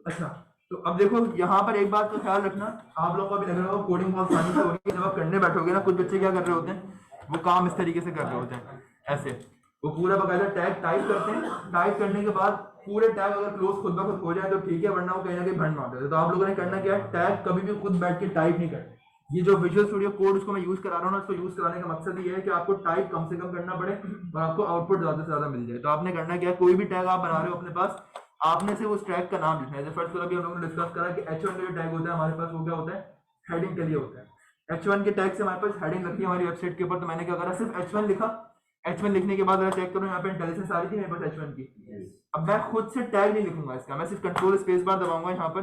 अच्छा तो अब देखो यहाँ पर एक बात का ख्याल रखना, आप लोगों को अभी लग रहा होगा कोडिंग बहुत आसानी से होगी, जब आप करने बैठोगे ना कुछ बच्चे क्या कर रहे होते हैं, वो काम इस तरीके से कर रहे होते हैं, ऐसे वो पूरा बकायदा टैग टाइप करते हैं। टाइप करने के बाद पूरे टैग अगर क्लोज खुद ब खुद हो जाए तो ठीक है, वरना वो कहीं ना कहीं भंड मार देते। तो आप लोगों ने करना क्या है, टैग कभी भी खुद बैठ के टाइप नहीं करना। ये जो विजुअल स्टूडियो कोड उसको मैं यूज करा रहा हूँ ना, उसको यूज कराने का मकसद ये है कि आपको टाइप कम से कम करना पड़े और आपको आउटपुट ज्यादा से ज्यादा मिल जाए। तो आपने करना क्या है, कोई भी टैग आप बना रहे हो अपने पास, आपने से उस टैग का नाम लिखना है। जैसे फर्स्ट अभी हम लोगों ने डिस्कस करा कि H1 का जो टैग होता है हमारे पास वो क्या होता है, हेडिंग के लिए होता है। H1 के टैग से हमारे पास हेडिंग रखी है हमारी वेबसाइट के ऊपर, तो मैंने क्या करा, सिर्फ H1 लिखा। H1 लिखने के बाद अगर चेक करो यहाँ पे इंटेलिजेंस आ रही थी मेरे पास H1 की। अब मैं खुद से टैग नहीं लिखूंगा इसका, मैं सिर्फ कंट्रोल स्पेस बार दबाऊंगा यहाँ पर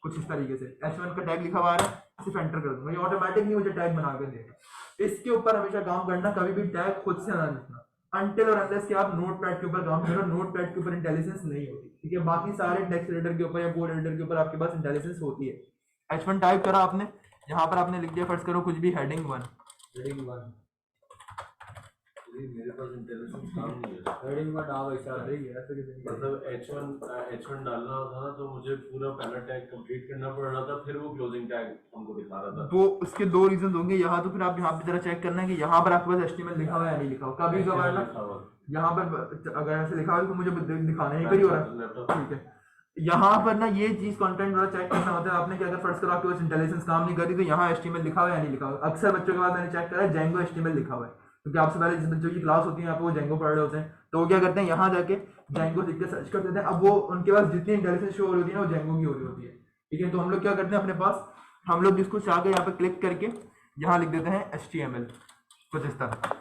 कुछ इस तरीके से, H1 का टैग लिखा हुआ है, सिर्फ एंटर कर दूंगा, ये ऑटोमेटिक नहीं मुझे टैग बना कर देगा। इसके ऊपर हमेशा काम करना, कभी भी टैग खुद से ना लिखना अनटिल और अनलेस कि आप नोटपैड के ऊपर काम करो। नोटपैड के ऊपर इंटेलिजेंस नहीं होती, ठीक है। बाकी सारे टेक्स्ट एडिटर के ऊपर या कोड एडिटर के ऊपर आपके पास इंटेलिजेंस होती है। H1 टाइप करा आपने, यहाँ पर आपने लिख दिया फर्स्ट करो कुछ भी हेडिंग 1, हेडिंग 1 मेरे पास इंटेलिजेंस काम नहीं है। हेडिंग 1 आ वैसा रही है, ऐसे कैसे मतलब H1 डालना था ना, तो मुझे पूरा पहला टैग कंप्लीट करना पड़ रहा था, फिर वो क्लोजिंग टैग हमको दिखा रहा था। तो उसके दो रीजन होंगे। यहाँ तो फिर आप यहाँ पे जरा चेक करना है कि यहाँ पर आपके पास HTML लिखा हुआ है या नहीं लिखा हुआ। कभी कभार ना यहाँ पर अगर ऐसे लिखा हुआ तो मुझे दिखाना ही हो रहा है, ठीक है। यहाँ पर ना ये चीज कंटेंट वाला चेक करना होता है आपने कि अगर फर्स्ट करो आपके पास इंटेलिजेंस काम नहीं करी तो यहाँ HTML लिखा हुआ है या नहीं लिखा हुआ। अक्सर बच्चों के बाद मैंने चेक करा Django HTML लिखा हुआ है, क्योंकि आपसे पहले जिस बच्चों की क्लास होती है यहाँ पे वो Django पढ़ रहे होते हैं, तो वो क्या करते हैं यहाँ जाके Django लिख के सर्च कर देते हैं। अब वो उनके पास जितनी इंटेलिजेंस शो हो रही होती है ना वो Django की हो रही होती है, ठीक है। तो हम लोग क्या करते हैं अपने पास, हम लोग जिसको चाह के यहाँ पे क्लिक करके यहाँ लिख देते हैं HTML कुछ इस तरह,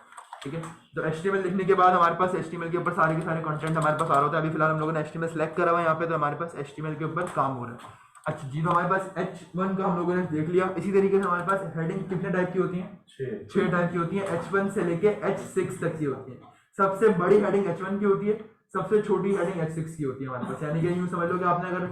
ठीक है। तो HTML लिखने के बाद हमारे पास HTML के ऊपर सारे के सारे कंटेंट हमारे पास आ रहा होता है। अभी फिलहाल हम लोगों ने HTML सेलेक्ट करा हुआ है यहाँ पे, तो हमारे पास HTML के ऊपर काम हो रहा है। अच्छा जी, तो हमारे पास H1 का हम लोगों ने देख लिया। इसी तरीके से हमारे पास हेडिंग कितने टाइप की होती हैं, 6 टाइप की होती हैं। H1 से लेके H6 तक की होती है। सबसे बड़ी हेडिंग H1 की होती है, सबसे छोटी हेडिंग H6 की होती है हमारे पास। यानी कि यूँ समझ लो कि आपने अगर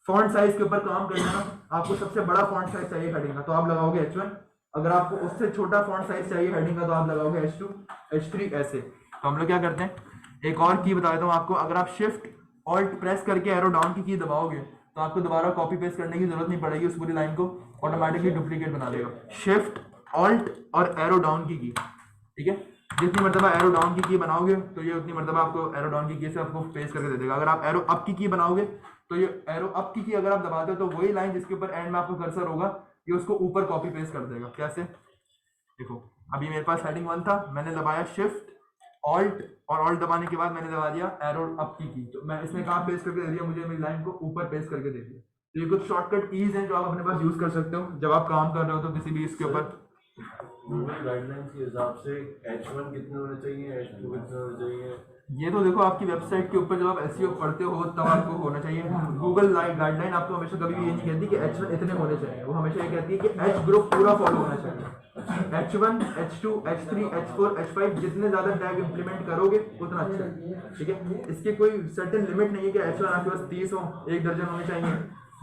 फॉन्ट साइज के ऊपर काम करना है ना, आपको सबसे बड़ा फॉन्ट साइज चाहिए हेडिंग का, तो आप लगाओगे H1। अगर आपको उससे छोटा फॉन्ट साइज चाहिए हेडिंग का, तो आप लगाओगे H2, H3 ऐसे। तो हम लोग क्या करते हैं, एक और की बता देता हूँ आपको। अगर आप शिफ्ट ऑल्ट प्रेस करके एरो डाउन की दबाओगे तो आपको दोबारा कॉपी पेस्ट करने की जरूरत नहीं पड़ेगी, उस पूरी लाइन को ऑटोमेटिकली डुप्लीकेट बना देगा। शिफ्ट ऑल्ट और एरो डाउन की, ठीक है। जितनी मरतबा एरो डाउन की बनाओगे तो ये उतनी मरतबा आपको एरो डाउन की से आपको पेस्ट करके दे देगा। अगर आप एरो अप की बनाओगे तो ये एरो अप की अगर आप दबाते हो तो वही लाइन जिसके ऊपर एंड में आपको कर्सर होगा ये उसको ऊपर कॉपी पेस्ट कर देगा। कैसे, देखो अभी मेरे पास हेडिंग 1 था, मैंने दबाया शिफ्ट ऑल्ट और ऑल्ट दबाने के बाद मैंने दबा दिया एरो अप की, तो मैं इसमें कहाँ पेस्ट करके दे दिया, मुझे मेरी लाइन को ऊपर पेस्ट करके दे दिया। तो ये कुछ शॉर्टकट कीज हैं जो आप अपने पास यूज कर सकते हो जब आप काम कर रहे हो तो किसी भी इसके ऊपर। गूगल गाइडलाइंस के हिसाब से H1 कितने होने चाहिए, H2 कितने होने चाहिए? ये तो देखो आपकी वेबसाइट के ऊपर जब आप एसईओ पढ़ते हो तब आपको होना चाहिए। गूगल गाइडलाइन आपको हमेशा कभी भी ये नहीं कहती कि H1 इतने होने चाहिए, वो हमेशा ये कहती है कि H ग्रुप पूरा फॉलो होना चाहिए। H1, H2, H3, H4, H5 जितने ज्यादा टैग इंप्लीमेंट करोगे उतना अच्छा है, ठीक है। इसकी कोई सर्टेन लिमिट नहीं है कि H1 आपके पास 30 हो, 1 दर्जन होने चाहिए,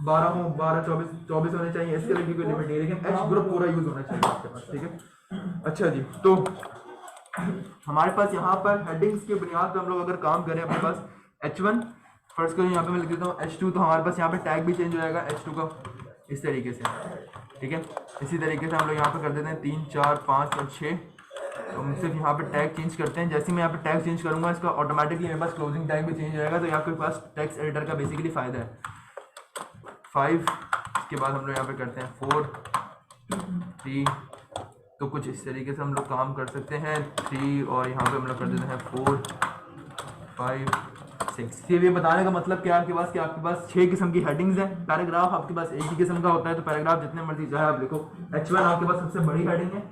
12 हो, 12, 24 होने चाहिए, इसके लिए कोई लिमिट नहीं है, लेकिन H ग्रुप पूरा यूज होना चाहिए आपके पास, ठीक है। अच्छा जी, तो हमारे पास यहाँ पर हेडिंग्स की बुनियाद पर हम लोग अगर काम करें, अपने पास H1 फर्स्ट करें, यहाँ पे मैं लिख देता हूँ H2, तो हमारे पास यहाँ पे टैग भी चेंज हो जाएगा H2 का इस तरीके से, ठीक है। इसी तरीके से हम लोग यहाँ पे कर देते हैं 3, 4, 5 और 6, तो हम सिर्फ यहाँ पे टैग चेंज करते हैं। जैसे मैं यहाँ पे टैग चेंज करूँगा इसका ऑटोमेटिकली मेरे पास क्लोजिंग टैग भी चेंज हो जाएगा, तो यहाँ पे पास टेक्स्ट एडिटर का बेसिकली फ़ायदा है। 5 इसके बाद हम लोग यहाँ पे करते हैं 4, 3, तो कुछ इस तरीके से हम लोग काम कर सकते हैं 3, और यहाँ पे हम लोग कर देते हैं 4, 5, 6। ये बताने का मतलब क्या है आपके पास कि आपके पास 6 किस्म की हेडिंग्स हैं। पैराग्राफ आपके पास एक ही किस्म का होता है, तो पैराग्राफ जितने मर्जी चाहे आप लिखो। H1 आपके पास सबसे बड़ी हेडिंग है,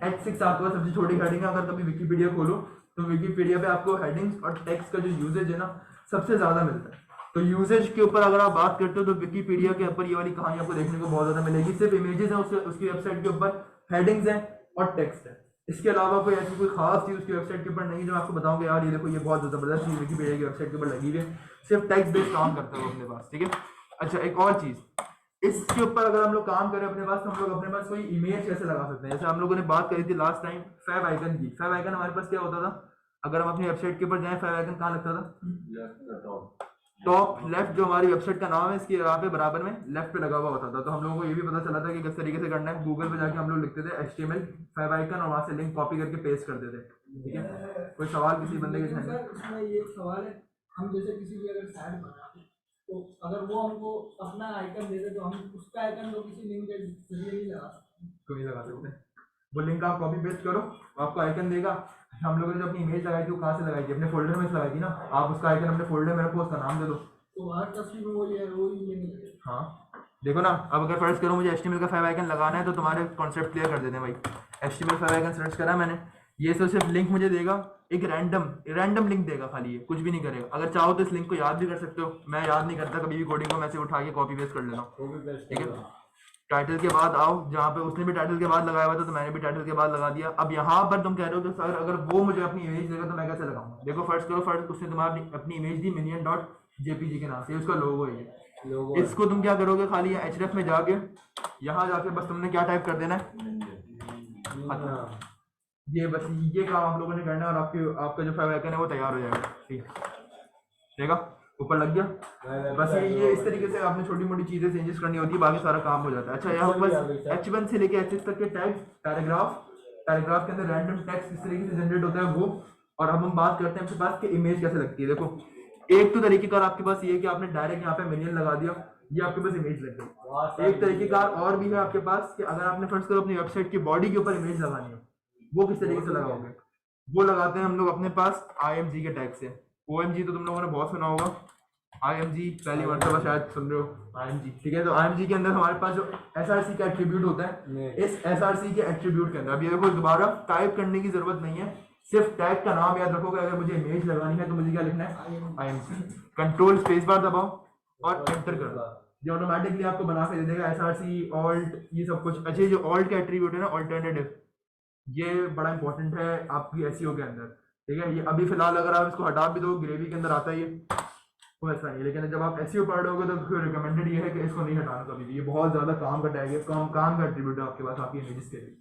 H6 आपके पास सबसे छोटी हेडिंग है। अगर कभी विकीपीडिया खोलो तो विकीपीडिया पे आपको हेडिंग्स और टेक्स्ट का जो यूजेज है ना सबसे ज़्यादा मिलता है। तो यूजेज के ऊपर अगर आप बात करते हो तो विकीपीडिया के ऊपर ये वाली कहानी आपको देखने को बहुत ज़्यादा मिलेगी। सिर्फ इमेजेस हैं उसकी वेबसाइट के ऊपर, हेडिंग्स हैं और टेक्स्ट है। इसके अलावा कोई ऐसी कोई खास चीज़ उसकी वेबसाइट के ऊपर नहीं जो मैं आपको बताऊंगा यार ये देखो ये बहुत ज़बरदस्त चीज़ विकीपीडिया की वेबसाइट के ऊपर लगी हुई है, सिर्फ टेक्स्ट बेस्ड काम करता है वो अपने पास, ठीक है। अच्छा, एक और चीज़ इसके ऊपर अगर हम लोग काम करें अपने पास, तो हम लोग अपने पास कोई इमेज कैसे लगा सकते हैं। जैसे हम लोगों ने बात करी थी लास्ट टाइम फैब आइकन की। फैब आइकन हमारे पास क्या होता था, अगर हम अपनी वेबसाइट के ऊपर जाएं फैब आइकन कहाँ लगता था, टॉप लेफ्ट, जो हमारी वेबसाइट का नाम है इसके यहाँ पे बराबर में लेफ्ट पे लगा हुआ होता था। तो हम लोगों को ये भी पता चला था कि किस तरीके से करना है। गूगल पे जाके हम लोग लिखते थे HTML फैब आइकन और वहाँ से लिंक कॉपी करके पेस्ट कर देते, ठीक है। कोई सवाल किसी बंदे के सर इसमें ये सवाल है, हम जैसे किसी भी अगर साइट बनाते तो अगर वो हमको अपना आइकन दे दे तो हम उसका आइकन तो किसी लिंक के जरिए नहीं लगा सकते, क्यों नहीं लगा सकते। वो लिंक आप कॉपी पेस्ट करो, आपको आइकन देगा। हम लोगों ने जो अपनी इमेज लगाई थी वो कहाँ से लगाई थी, अपने फोल्डर में से लगाई थी ना। आप उसका आइकन अपने फोल्डर में रखो, उसका नाम दे दो, तो हर तस्वीर में वो ये हाँ देखो ना। अब अगर फर्ज करो मुझे HTML का फैब आइकन लगाना है तो तुम्हारे कॉन्सेप्ट क्लियर कर देते हैं भाई। HTML फैब आइकन सर्च करा मैंने, ये तो सिर्फ लिंक मुझे देगा, एक रैंडम लिंक देगा खाली, ये कुछ भी नहीं करेगा। अगर चाहो तो इस लिंक को याद भी कर सकते हो, मैं याद नहीं करता कभी भी कोडिंग को, मैं से उठा के कॉपी पेस्ट कर लेता हूँ, ठीक है। टाइटल के बाद आओ, जहाँ पे उसने भी टाइटल के बाद लगाया हुआ था तो मैंने भी टाइटल के बाद लगा दिया। अब यहाँ पर तुम कह रहे हो कि सर अगर वो मुझे अपनी इमेज देगा तो मैं कैसे लगाऊंगा। देखो फर्स्ट करो, फर्स्ट उसने तुम्हारी अपनी इमेज दी minion.jpg के नाम से, उसका लोगो है ये। इसको तुम क्या करोगे, खाली href में जाके यहाँ जाके बस तुमने क्या टाइप कर देना है, ये बस ये काम आप लोगों ने करना है और आपका जो फैब आइकन है वो तैयार हो जाएगा, ठीक है। ऊपर लग गया बस। ये इस तरीके से आपने छोटी मोटी चीजें चेंजेस करनी होती है, बाकी सारा काम हो जाता है। अच्छा, यहाँ बस H1 से लेके H6 तक के टैग्स, पैराग्राफ के अंदर रैंडम टेक्स्ट इस तरीके से जनरेट होता है वो। और अब हम बात करते हैं आपके पास कि इमेज कैसे लगती है। देखो एक तो तरीकेकार आपके पास ये है कि आपने डायरेक्ट यहाँ पे मिनियन लगा दिया, ये आपके पास इमेज लग गई। एक तरीकेकार और भी है आपके पास कि अगर आपने फर्स्ट करो अपनी वेबसाइट की बॉडी के ऊपर इमेज लगानी है, वो किस तरीके से लगाओगे, वो लगाते हैं हम लोग अपने पास IMG के टैग से। OMG तो तुम लोगों ने बहुत सुना होगा, IMG पहली मरतबा शायद सुन रहे हो IMG, ठीक है। तो IMG के अंदर हमारे पास जो SRC का एट्रीब्यूट होता है, इस SRC के एट्रीब्यूट के अंदर अब ये देखो दोबारा टाइप करने की जरूरत नहीं है, सिर्फ टैग का नाम याद रखोगे। अगर मुझे इमेज लगानी है तो मुझे क्या लिखना है, IMG, कंट्रोल स्पेस बार दबाओ और एंटर कर दो, ये ऑटोमेटिकली आपको बना के दे देगा SRC ऑल्ट ये सब कुछ। अच्छा, जो ऑल्ट का एट्रीब्यूट है ना, ऑल्टरनेटिव, ये बड़ा इंपॉर्टेंट है आपकी SEO के अंदर, ठीक है। ये अभी फिलहाल अगर आप इसको हटा भी दो, ग्रेवी के अंदर आता है ये, वो ऐसा नहीं, लेकिन जब आप SEO पढ़ रहे होगे तो फिर रिकमेंडेड ये है कि इसको नहीं हटाना कभी भी, ये बहुत ज्यादा काम का टैग है, काम का एट्रीब्यूट है आपके पास आपकी इमेजेस के लिए।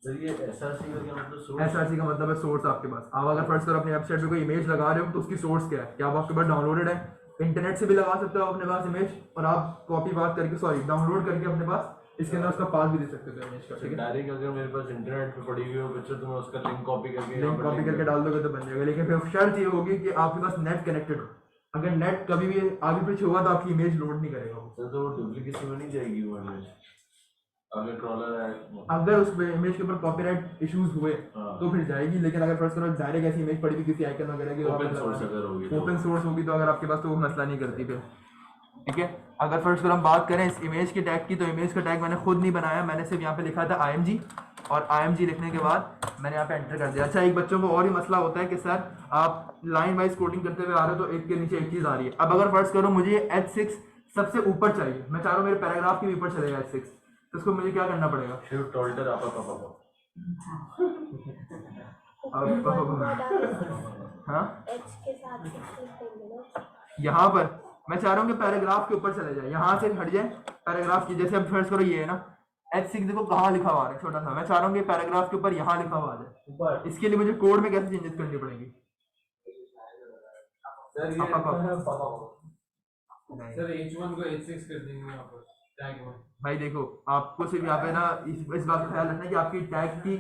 सर ये SRC का क्या मतलब, सोर्स? SRC का मतलब है सोर्स आपके पास। आप अगर फर्स्ट कर अपनी वेबसाइट पे कोई इमेज लगा रहे हो तो उसकी सोर्स क्या है, क्या आप आपके पास डाउनलोडेड है, इंटरनेट से भी लगा सकते हो अपने पास इमेज, और आप कॉपी बात करके डाउनलोड करके अपने पास इसके अंदर उसका पास भी दे सकते हो इमेज का, ठीक है। डायरेक्ट अगर मेरे पास इंटरनेट पे पड़ी हुई हो पिक्चर तो मैं उसका लिंक कॉपी करके डाल दोगे तो बन जाएगा, लेकिन फिर शर्त ये होगी कि आपके पास नेट कनेक्टेड हो। अगर नेट कभी भी आगे पीछे हुआ तो आपकी इमेज लोड नहीं करेगा। तो डुप्लीकेसी में नहीं जाएगी वो इमेज। अगर ट्रॉलर है अगर उस इमेज के ऊपर कॉपीराइट इश्यूज हुए हाँ। तो फिर जाएगी, लेकिन अगर फर्स्ट करो डायरेक्ट ऐसी इमेज पड़ी हुई किसी आइकन वगैरह की, ओपन सोर्स अगर होगी तो ओपन सोर्स होगी तो अगर आपके पास, तो वो मसला नहीं करती फिर, ठीक है। अगर फर्स्ट करो हम बात करें इस इमेज के टैग की, तो इमेज का टैग मैंने खुद नहीं बनाया, मैंने सिर्फ यहाँ पे लिखा था IMG, और IMG लिखने के बाद मैंने यहाँ पे एंटर कर दिया। अच्छा, एक बच्चों को और ही मसला होता है कि सर आप लाइन वाइज कोडिंग करते हुए आ रहे हो तो एक के नीचे एक चीज़ आ रही है। अब अगर फर्स्ट करो मुझे H6 सबसे ऊपर चाहिए, मैं चाह रहा हूँ मेरे पैराग्राफ के भी ऊपर चलेगा H6, तो उसको मुझे क्या करना पड़ेगा? शिफ्ट ऑल्टर आपा हाँ, H के साथ 6 लिख देंगे ना। यहाँ पर मैं चाह रहा हूँ कि पैराग्राफ के ऊपर चले जाए, यहाँ से हट जाए पैराग्राफ की। जैसे अब फर्स्ट करो ये है ना H6, देखो कहाँ लिखा हुआ है छोटा सा, मैं चाह रहा हूँ कि पैराग्राफ के ऊपर यहाँ लिखा हुआ है। इसके लिए मुझे कोड में कैसे चेंजेस करनी पड़ेगी? सर H1 को H6 कर देंगे यहाँ पर टैग में। भाई देखो, आपको सिर्फ यहाँ पे ना इस बात का ख्याल रखना है कि आपकी टैग की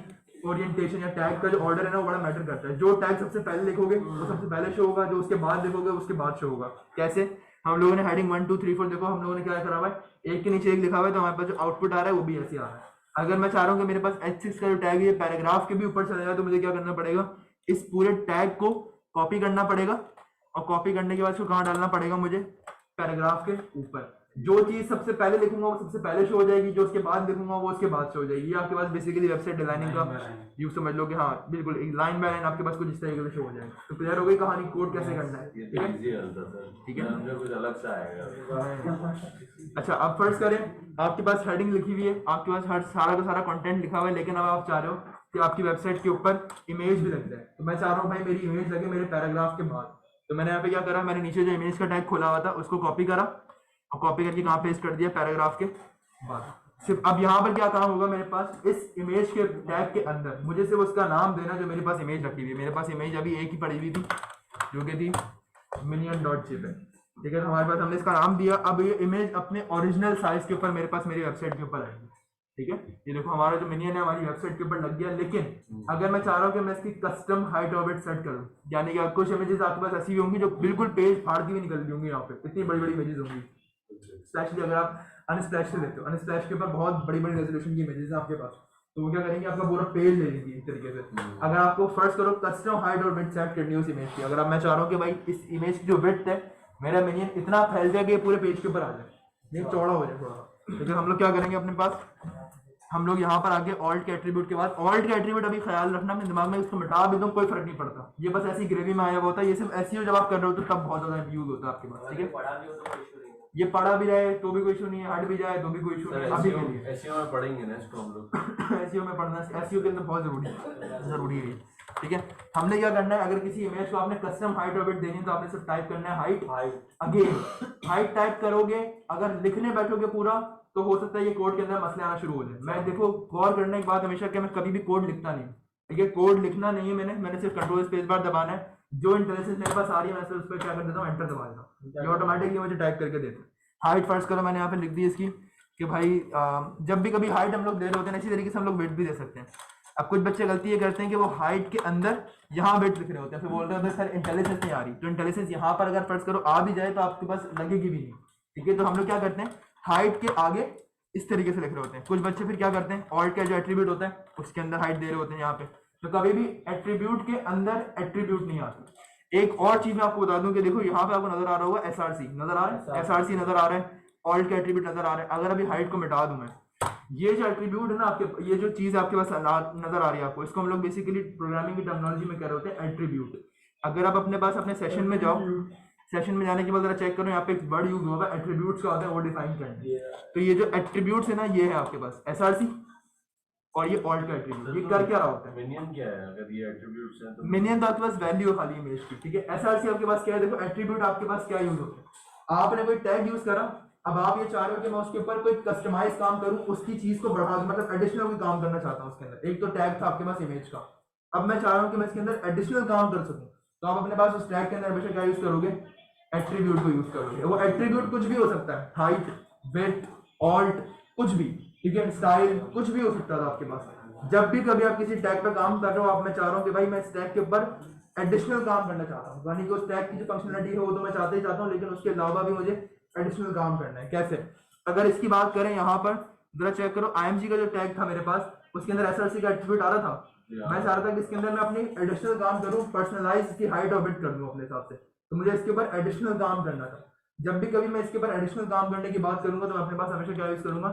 ओरिएंटेशन या टैग का जो ऑर्डर है ना वो बड़ा मैटर करता है। जो टैग सबसे पहले लिखोगे वो सबसे पहले शो होगा, जो उसके बाद लिखोगे उसके बाद शो होगा। कैसे? हम लोगों ने हेडिंग 1 2 3 4 देखो हम लोगों ने क्या करा हुआ है, एक के नीचे एक लिखा हुआ है, तो हमारे पास जो आउटपुट आ रहा है वो भी ऐसे आ रहा है। अगर मैं चाह रहा हूँ कि मेरे पास H6 का जो टैग है पैराग्राफ के भी ऊपर चला जाए, तो मुझे क्या करना पड़ेगा, इस पूरे टैग को कॉपी करना पड़ेगा, और कॉपी करने के बाद उसको कहाँ डालना पड़ेगा मुझे, पैराग्राफ के ऊपर। जो चीज सबसे पहले लिखूंगा वो सबसे पहले शो हो जाएगी, जो उसके बाद लिखूंगा वो उसके बाद शो हो जाएगी। ये आपके पास बेसिकली वेबसाइट डिजाइनिंग का यू समझ लो कि हाँ बिल्कुल एक लाइन बाय लाइन आपके पास कुछ इस तरीके से शो हो जाएगा। तो क्लियर हो गई कहानी, कोड कैसे करना है, ये ठीक है? इजी हलता सर, ठीक है। मुझे कुछ अलग सा आएगा। अच्छा, अब फर्स्ट करें आपके पास हेडिंग लिखी हुई है, आपके पास हर सारा का सारा कंटेंट लिखा हुआ है, लेकिन अब आप चाह रहे हो कि आपकी वेबसाइट के ऊपर इमेज भी लग जाए। तो मैं चाह रहा हूँ भाई मेरी इमेज लगे मेरे पैराग्राफ के बाद। तो मैंने यहाँ पे क्या करा, मैंने नीचे जो इमेज का टैग खोला हुआ था उसको कॉपी करा, और कॉपी करके कहाँ पेस्ट कर दिया, पैराग्राफ के बाद। सिर्फ अब यहाँ पर क्या काम होगा मेरे पास, इस इमेज के टैग के अंदर मुझे सिर्फ उसका नाम देना जो मेरे पास इमेज रखी हुई है। मेरे पास इमेज अभी एक ही पड़ी हुई थी जो कि थी minion.jpg है, ठीक है। तो हमारे पास हमने इसका नाम दिया। अब ये इमेज अपने ओरिजिनल साइज के ऊपर मेरे पास मेरी वेबसाइट के ऊपर आएगी, ठीक है। ये देखो हमारा जो मिनियन है हमारी वेबसाइट के ऊपर लग गया। लेकिन अगर मैं चाह रहा हूँ कि मैं इसकी कस्टम हाइट और वेट सेट करूँ, यानी कि कुछ इमेजेस आपके पास ऐसी होंगी जो बिल्कुल पेज फाड़ती हुई निकल रही होंगी, यहाँ पे इतनी बड़ी बड़ी इमेजेस होंगी। स्प्लैशली अगर आप अनस्प्लैश से लेते हो, अनस्प्लैश के ऊपर बहुत बड़ी बड़ी रेजोल्यूशन की इमेजेस हैं आपके पास, तो वो क्या करेंगे, आपका पूरा पेज ले लेंगे एक तरीके से। अगर आपको फर्स्ट करो कस्टम हाइट और विड्थ सेट करनी है उस इमेज की, अगर अब मैं चाह रहा हूँ कि भाई इस इमेज की जो विड्थ है मेरा मिनियन इतना फैल जाए कि पूरे पेज के ऊपर आ जाए, ये चौड़ा हो जाए थोड़ा, लेकिन हम लोग क्या करेंगे अपने पास, हम लोग यहाँ पर आगे ऑल्ट के एट्रीब्यूट के बाद, ऑल्ट के एट्रीब्यूट अभी ख्याल रखना अपने दिमाग में, इसको मिटा भी दो कोई फर्क नहीं पड़ता, ये बस ऐसी ग्रेवी में आया हुआ होता है। ये सिर्फ ऐसी जब आप कर रहे हो तो तब बहुत ज्यादा यूज होता है आपके पास, ठीक है। ये पढ़ा भी रहे तो भी कोई इशू नहीं है, हट भी जाए तो भी कोई इशू नहीं है अभी के लिए। एसईओ में पढ़ेंगे ना इसको हम लोग। एसईओ में पढ़ना, एसईओ के अंदर बहुत जरूरी है, ठीक है। हमने क्या करना है, अगर किसी इमेज को आपने कस्टम हाइट और विड्थ देनी है तो आपने सिर्फ टाइप करना है हाइट। अगेन हाइट टाइप करोगे, अगर लिखने बैठोगे पूरा तो हो सकता है ये कोड के अंदर मसले आना शुरू हो जाए। मैं देखो गौर करने की बात हमेशा कि मैं कभी भी कोड लिखता नहीं, ठीक है। कोड लिखना नहीं है मैंने सिर्फ कंट्रोल स्पेस बार दबाना है, जो इंटेलिजेंस मेरे पास आ रही है मैं सिर्फ उस पर क्या कर देता हूँ, एंटर दबा देता हूँ, ये ऑटोमेटिकली मुझे टाइप करके देता है। हाइट फर्स्ट करो मैंने यहाँ पे लिख दी इसकी कि भाई जब भी कभी हाइट हम लोग दे रहे होते हैं इसी तरीके से हम लोग वेट भी दे सकते हैं। अब कुछ बच्चे गलती ये करते हैं कि वो हाइट के अंदर यहाँ वेट लिख रहे होते हैं, फिर बोल रहे होते हैं सर इंटेलिजेंस नहीं आ रही। तो इंटेलिजेंस यहाँ पर अगर फर्स्ट करो आ भी जाए तो आपके पास लगेगी भी नहीं, ठीक है। तो हम लोग क्या करते हैं, हाइट के आगे इस तरीके से लिख रहे होते हैं। कुछ बच्चे फिर क्या करते हैं, ऑल्ट का जो एट्रीब्यूट होता है उसके अंदर हाइट दे रहे होते हैं यहाँ पे, तो कभी भी एट्रीब्यूट के अंदर एट्रीब्यूट नहीं आती। एक और चीज मैं आपको बता दूं कि देखो यहाँ पे आपको नजर आ रहा होगा एसआरसी नजर आ रहा है, एसआरसी नजर आ रहा है, ऑल्ट का एट्रीब्यूट नजर आ रहा है। अगर अभी हाइट को मिटा दूं मैं, ये जो एट्रीब्यूट है ना आपके, ये जो चीज आपके पास नजर आ रही है आपको, इसको हम लोग बेसिकली प्रोग्रामिंग की टर्मिनोलॉजी में कह रहे होते हैं एट्रीब्यूट। अगर आप अपने पास अपने सेशन में जाओ, सेशन में जाने के बाद जरा चेक करो यहाँ पे एक वर्ड यूज होगा एट्रीब्यूट्स का होता है, वो डिफाइन करना। तो ये जो एट्रीब्यूट्स है ना ये है आपके पास एसआरसी और ये ऑल्ट का एट्रीब्यूट। ये कर क्या रहा होता है, मिनियन क्या है, अगर ये एट्रीब्यूट्स हैं तो मिनियन तो आपके पास वैल्यू है खाली इमेज की, ठीक है। एसआरसी आपके पास क्या है, देखो एट्रीब्यूट आपके पास क्या यूज होता है, आपने कोई टैग यूज करा, अब आप ये चाह रहे हो कि मैं उसके ऊपर कोई कस्टमाइज काम करूं, उसकी चीज को बढ़ा मतलब एडिशनल कोई काम करना चाहता हूं उसके अंदर। एक तो टैग था आपके पास इमेज का, अब मैं चाह रहा हूं कि मैं इसके अंदर एडिशनल काम कर सकूं, तो आप अपने पास उस टैग के अंदर हमेशा क्या यूज करोगे, एट्रीब्यूट को यूज करोगे। वो एट्रीब्यूट कुछ भी हो सकता है, हाइट विड्थ ऑल्ट कुछ भी, ठीक है, स्टाइल कुछ भी हो सकता था आपके पास। जब भी कभी आप किसी टैग पर काम कर रहे हो, आप मैं चाह रहा हूँ कि भाई मैं इस टैग के ऊपर एडिशनल काम करना चाहता हूँ, यानी कि उस टैग की जो फंक्शनलिटी है वो तो मैं चाहता ही चाहता हूँ, लेकिन उसके अलावा भी मुझे एडिशनल काम करना है। कैसे, अगर इसकी बात करें यहाँ पर जरा चेक करो IMG का जो टैग था मेरे पास, उसके अंदर SRC का एट्रीब्यूट आ रहा था। मैं चाह रहा था कि इसके अंदर मैं अपनी एडिशनल काम करूं, पर्सनलाइज इसकी हाइट और वेट कर दूं अपने हिसाब से, तो मुझे इसके ऊपर एडिशनल काम करना था। जब भी कभी मैं इसके ऊपर एडिशनल काम करने की बात करूंगा तो मैं अपने पास हमेशा क्या यूज करूंगा,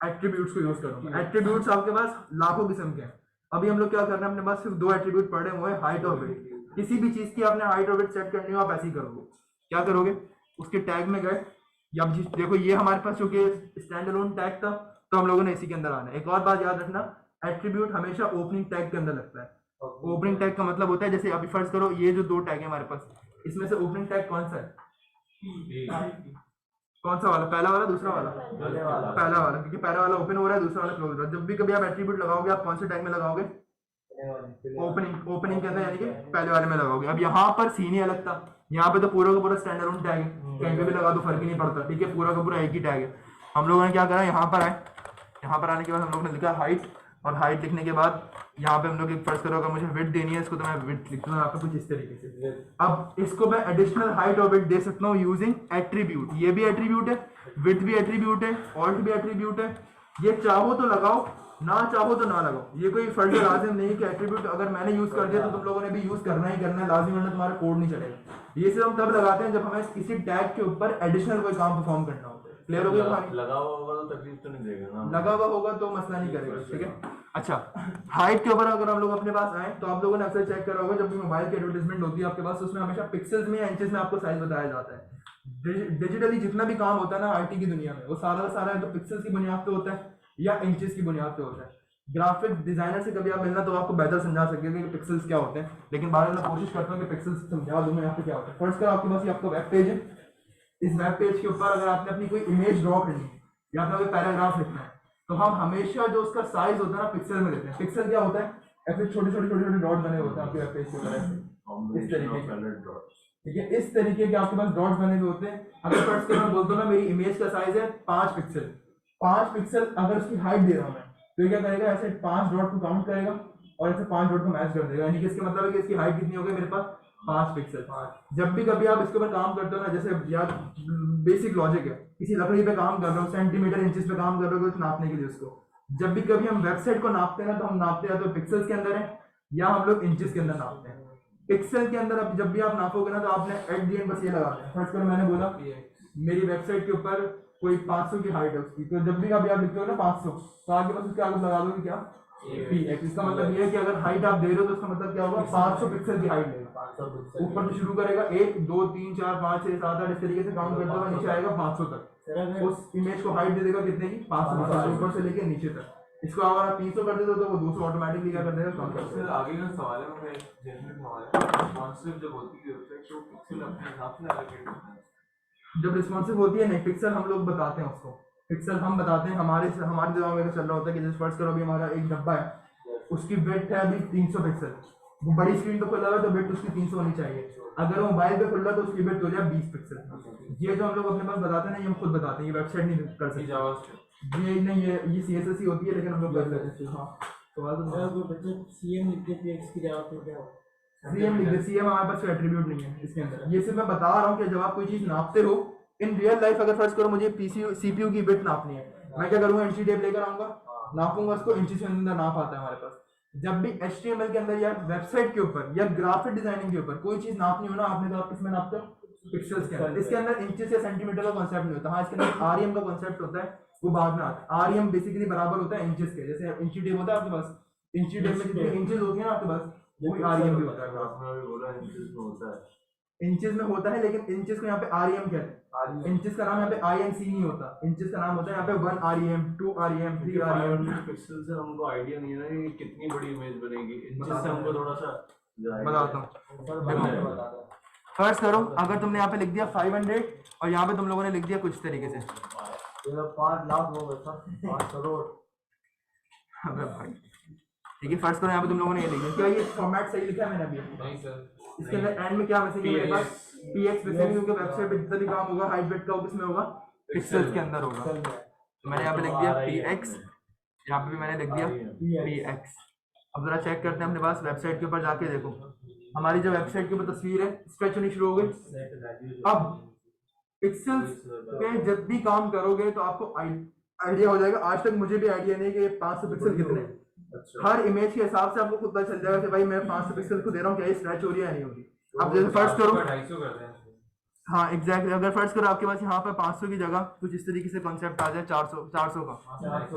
एट्रीब्यूट्स को यूज करूंगा। एट्रीब्यूट्स आपके पास लाखों किस्म के हैं, अभी हम लोग क्या कर रहे हैं, अपने पास सिर्फ 2 एट्रीब्यूट पड़े हुए हैं, हाइट और वेट। किसी भी चीज की आपने हाइट और वेट सेट करनी हो, आप ऐसे ही करोगे। क्या करोगे, उसके टैग में गए, या देखो ये हमारे पास चूंकि स्टैंड अलोन टैग था तो हम लोगों ने इसी के अंदर आना है। एक और बात याद रखना, एट्रीब्यूट हमेशा ओपनिंग टैग के अंदर लगता है। ओपनिंग टैग का मतलब होता है, जैसे अभी फर्ज करो ये जो 2 टैग है हमारे पास, इसमें से ओपनिंग टैग कौन सा है, कौन सा वाला, पहला वाला दूसरा वाला, पहला वाला, क्योंकि पहला वाला ओपन हो रहा है, दूसरा वाला क्लोज हो रहा है। जब भी कभी आप एट्रीब्यूट लगाओगे, आप कौन से टैग में लगाओगे, ओपनिंग के अंदर, यानी कि पहले वाले में लगाओगे। अब यहाँ पर सीन ही अलग था, यहाँ पे तो पूरा का पूरा स्टैंड अलोन टैग है, कहीं पे भी लगा दो फर्क ही नहीं पड़ता, ठीक है, पूरा का पूरा एक ही टैग है। हम लोगों ने क्या करा, यहाँ पर आए, यहाँ पर आने के बाद हम लोगों ने लिखा हाइट, और हाइट लिखने के बाद यहाँ पे हम लोग फर्स्ट करो, अगर मुझे विड्थ देनी है इसको, तो मैं विड्थ लिखता हूँ यहाँ पे कुछ इस तरीके से। अब इसको मैं एडिशनल हाइट और विड्थ दे सकता हूँ यूजिंग एट्रीब्यूट। ये भी एट्रीब्यूट है, विड्थ भी एट्रीब्यूट है, ऑल्ट भी एट्रीब्यूट है। ये चाहो तो लगाओ, ना चाहो तो ना लगाओ, ये कोई फर्ज लाजिम नहीं कि एट्रीब्यूट अगर मैंने यूज कर दिया तो तुम लोगों ने भी यूज करना ही करना है, लाजिम वरना तुम्हारा कोड नहीं चलेगा। ये सिर्फ हम तब लगाते हैं जब हमें किसी टैग के ऊपर एडिशनल कोई काम परफॉर्म करना होता है। क्लियर हो गया? लगा हुआ होगा तो तकलीफ तो नहीं देगा ना, लगा हुआ होगा तो मसला नहीं करेगा, ठीक है। अच्छा, हाइट के ऊपर अगर हम लोग अपने पास आए तो आप लोगों ने अक्सर चेक करा होगा, जब भी मोबाइल की एडवर्टाइजमेंट होती है आपके पास, उसमें हमेशा पिक्सेल्स में या इंचेस में आपको साइज बताया जाता है। डिजिटली जितना भी काम होता है ना आईटी की दुनिया में, वो सारा का सारा तो पिक्सेल्स की बुनियाद पे होता है या इंचेस की बुनियाद पे होता है। ग्राफिक डिजाइनर से कभी आप मिलना तो आपको बेहतर समझा सकेंगे कि पिक्सेल्स क्या होते हैं, लेकिन बाद में मैं कोशिश करता हूँ कि पिक्सेल्स समझा दूं मैं यहाँ पे क्या होता है। फर्स्ट कर आपके पास ये आपका वेब पेज है, इस वेब पेज के ऊपर अगर आपने अपनी कोई इमेज ड्रॉ करनी है या फिर कोई पैराग्राफ लिखना है, तो हम हमेशा जो उसका साइज होता है ना पिक्सल में लेते हैं। पिक्सल क्या होता है, ऐसे छोटे छोटे डॉट बने होते हैं आपके वेब पेज के ऊपर, इस तरीके के, ठीक है, इस तरीके के आपके पास डॉट्स बने हुए होते हैं। अगर फर्स्ट मैं बोलता हूँ ना मेरी इमेज का साइज है 5 पिक्सल, 5 पिक्सल अगर उसकी हाइट दे रहा हूँ मैं, तो ये क्या करेगा, ऐसे 5 डॉट को काउंट करेगा और ऐसे 5 डॉट को मैच कर देगा, यानी कि इसका मतलब है कि इसकी हाइट कितनी हो गई मेरे पास, 5 पिक्सल। जब भी कभी आप इसके ऊपर काम करते हो ना, जैसे यार बेसिक लॉजिक है, किसी लकड़ी पे काम कर रहे हो, सेंटीमीटर इंचेस पे काम कर रहे हो नापने के लिए उसको, जब भी कभी हम वेबसाइट को नापते हैं ना, तो हम नापते हैं तो पिक्सल्स के अंदर है या हम लोग इंचेस के अंदर नापते हैं। पिक्सल के अंदर अब जब भी आप नापोगे ना, तो आपने एट दी एंड बस ये लगाते हैं। फर्स्ट मैंने बोला मेरी वेबसाइट के ऊपर कोई 500 की हाइट है उसकी, तो जब भी कभी आप लिखते हो ना 500, तो आगे बस उसके आगे लगा दोगे क्या, px। इसका मतलब ये है कि अगर हाइट आप दे रहे हो तो उसका मतलब क्या होगा, 500 पिक्सल की हाइट लेगा। ऊपर से शुरू करेगा 1 2 3 4 5 6 7 8 इस तरीके से काउंट करते हुए नीचे आएगा 500 तक। उस इमेज को हाइट दे देगा कितने की, 500 ऊपर से लेके नीचे तक। इसको अगर आप 300 कर देते हो तो वो 200 ऑटोमेटिकली क्या कर देगा, कम कर देगा। आगे का सवाल है, मैं जनरल सवाल है, रिस्पॉन्सिव जब होती है वेबसाइट तो पिक्सल अपने हिसाब से एलोकेट करते हैं। जब रिस्पॉन्सिव होती है नहीं, पिक्सल हम लोग बताते हैं उसको, पिक्सल हम बताते हैं। हमारे दिमाग में चल रहा होता है कि जैसे फर्स्ट करो अभी हमारा एक डब्बा है, उसकी विड्थ है अभी 300 पिक्सल, वो बड़ी स्क्रीन पे खुला हुआ है तो विड्थ उसकी 300 होनी चाहिए। अगर मोबाइल पे खुल रहा है तो उसकी विड्थ हो जाए 20 पिक्सल। ये जो हम लोग अपने पास बताते हैं ना, ये हम खुद बताते हैं, ये वेबसाइट नहीं कर सकते। ये नहीं, ये CSS ही होती है, लेकिन हम लोग कर लेते हैं। हाँ, सवाल तो बच्चे CM लिख देते हैं, इसकी जगह पे क्या CM लिख दे। CM हमारे पास एट्रीब्यूट नहीं है इसके अंदर। ये सिर्फ मैं बता रहा हूँ कि जब आप कोई चीज नापते हो इन रियल लाइफ, अगर फर्स्ट करो मुझे CPU की विड्थ नापनी है, मैं क्या करूँगा, इंची टेप लेकर आऊंगा, नापूंगा उसको, इंची से अंदर नाप आता है हमारे पास। जब भी HTML के अंदर या वेबसाइट के ऊपर या ग्राफिक डिजाइनिंग के ऊपर कोई चीज नापनी हो ना, आपने तो आप किसमें नापते हो, पिक्सेल्स के अंदर। इसके अंदर इंचेस या सेंटीमीटर का कॉन्सेप्ट नहीं होता। हाँ, इसके अंदर REM का कॉन्सेप्ट होता है, वो बाद में आता है। REM बेसिकली बराबर होता है इंचेस के, जैसे इंची टेप होता है आपके पास, इंची टेप में जितनी इंचेस होती है ना आपके पास, वही REM भी होता है। आपने अभी बोला इंचेस में होता है, इंचेस में होता है, लेकिन इंचेस को यहाँ पे REM कहते हैं। इंचेस का नाम यहाँ पे INC नहीं होता, इंचेस का नाम होता है यहाँ पे 1 REM 2 REM 3 REM। पिक्सल से हमको आइडिया नहीं है ना कि कितनी बड़ी इमेज बनेगी, इंचेस से हमको थोड़ा सा बताता हूँ। फर्स्ट करो अगर तुमने यहाँ पे लिख दिया 500 और यहाँ पे तुम लोगों ने लिख दिया कुछ तरीके से 5 लाख हो गए, 5 करोड़। अबे भाई, ठीक है, फर्स्ट करो यहाँ पे तुम लोगों ने ये लिख दिया। क्या ये फॉर्मेट सही लिखा है मैंने अभी? नहीं सर, इसके अंदर एंड में क्या मैसेज है मेरे पास, px बेसिकली क्योंकि वेबसाइट पे जितना भी काम होगा हाइट वेट का वो किसमें होगा, पिक्सेल्स के अंदर होगा। तो मैंने यहाँ पे लिख दिया px, यहाँ पे भी मैंने लिख दिया px। अब जरा चेक करते हैं अपने पास वेबसाइट के ऊपर जाके, देखो हमारी जो वेबसाइट के ऊपर तस्वीर है स्ट्रेच होनी शुरू हो गई। अब पिक्सेल्स पे जब भी काम करोगे तो आपको आइडिया हो जाएगा। आज तक मुझे भी आइडिया नहीं कि ये 500 पिक्सल कितने हैं। अच्छा हर इमेज के हिसाब से आपको खुद पता चल जाएगा कि भाई मैं 500 पिक्सल को दे रहा हूँ, क्या ये स्ट्रेच हो रही है या नहीं हो रही। अब जैसे फर्स्ट करो, 250 करते हैं हाँ एग्जैक्टली, अगर फर्स्ट करो आपके पास यहाँ पर 500 की जगह कुछ इस तरीके से कॉन्सेप्ट आ जाए 400 का, 400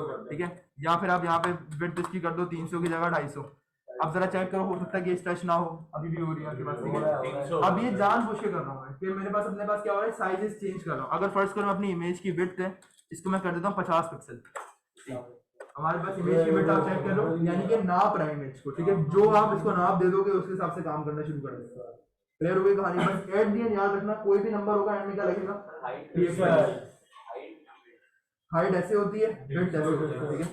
करते ठीक है, या फिर आप यहाँ पे विड्थ इसकी कर दो 300 की जगह 250। अब जरा चेक करो, हो सकता है कि स्ट्रेच ना हो, अभी भी हो रही है आपके पास, ठीक है। 300 अब ये जानबूझ के कर रहा हूँ मैं कि मेरे पास अपने पास क्या हो रहा है, साइजेस चेंज कर रहा हूँ। अगर फर्स्ट करो अपनी इमेज की विड्थ है, इसको मैं कर देता हूँ 50 पिक्सल। हमारे पास इमेज की विड्थ आप चेक कर लो, यानी कि नाप रहा है इमेज को, ठीक है। जो आप इसको नाप दे दोगे उसके हिसाब से काम करना शुरू कर देगा। क्लियर हो गई कहानी। बस एट दी एंड याद रखना, कोई भी नंबर होगा एंड में क्या लगेगा, हाइट ऐसे होती है, विड्थ ऐसे होती है, ठीक है।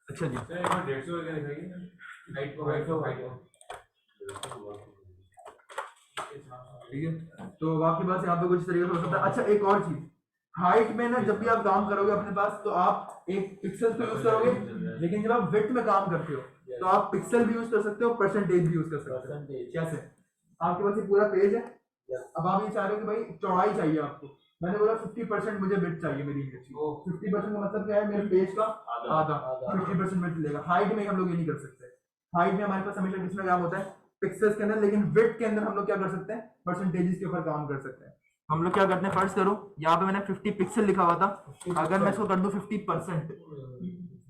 अच्छा जी, सर एक बार 150 करके दिखाइए हाइट को ठीक है। तो आपके पास यहाँ पे कुछ तरीके से हो सकता है। अच्छा एक और चीज, हाइट में ना जब भी आप काम करोगे अपने पास, तो आप एक पिक्सल तो यूज करोगे, लेकिन जब आप विड्थ में काम करते हो तो आप पिक्सल भी यूज कर सकते हो, परसेंटेज भी यूज कर सकते हो। कैसे, आपके पास ये पूरा पेज है, अब आप ये चाह रहे हो कि भाई चौड़ाई चाहिए आपको, मैंने बोला 50% मुझे विड्थ चाहिए मेरी इमेज की। 50% का मतलब क्या है, मेरे पेज का आधा 50% विड्थ लेगा। हाइट में हम लोग ये नहीं कर सकते। हाइट में हमारे पास हमेशा किसमें काम होता है, पिक्सेल्स के अंदर, लेकिन विड्थ के अंदर हम लोग क्या कर सकते हैं, परसेंटेजेस के ऊपर काम कर सकते हैं। हम लोग क्या करते हैं, फर्स्ट करो यहाँ पे मैंने 50 पिक्सल लिखा हुआ था, अगर मैं इसको कर दूं 50%,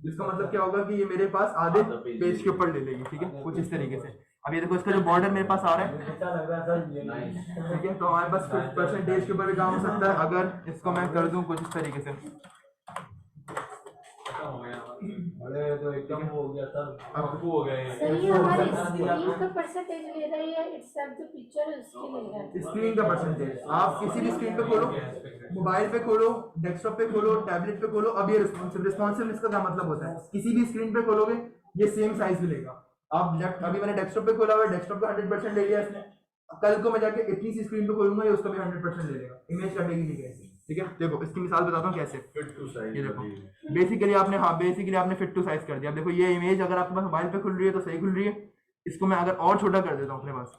इसका मतलब क्या होगा कि ये मेरे पास आधे पेज के ऊपर ले लेगी, ठीक है, कुछ इस तरीके से। अब ये देखो इसका जो बॉर्डर मेरे पास आ रहा है, ठीक है, तो हमारे पास परसेंटेज के ऊपर भी काम हो सकता है। अगर इसको मैं कर दूं कुछ इस तरीके से, अरे तो एकदम हो गया सर, अब हो गए सर ये हमारी स्क्रीन का परसेंटेज ले रहा है या इट्सेल्फ जो पिक्चर है उसकी ले रहा है? स्क्रीन का परसेंटेज आप किसी भी स्क्रीन पे खोलो, मोबाइल पे खोलो, डेस्कटॉप पे खोलो, टैबलेट पे खोलो। अब ये रिस्पॉन्सिवनेस का क्या मतलब होता है, किसी भी स्क्रीन पे खोलोगे ये सेम साइज मिलेगा। आप लेफ्ट, अभी मैंने डेस्कटॉप पे खोला हुआ है, डेस्कटॉप का 100% ले लिया इसने, कल को मैं जाके इतनी सी स्क्रीन पे खोलूंगा, ये उसका भी 100% ले लेगा, इमेज कटेगी नहीं कैसे, ठीक है। देखो इसकी मिसाल बताता हूँ कैसे। फिट टू साइज ये देखो बेसिकली आपने फिट टू साइज कर दिया। अब देखो ये इमेज अगर आपके पास मोबाइल पे खुल रही है तो सही खुल रही है, इसको मैं अगर और छोटा कर देता हूँ अपने पास,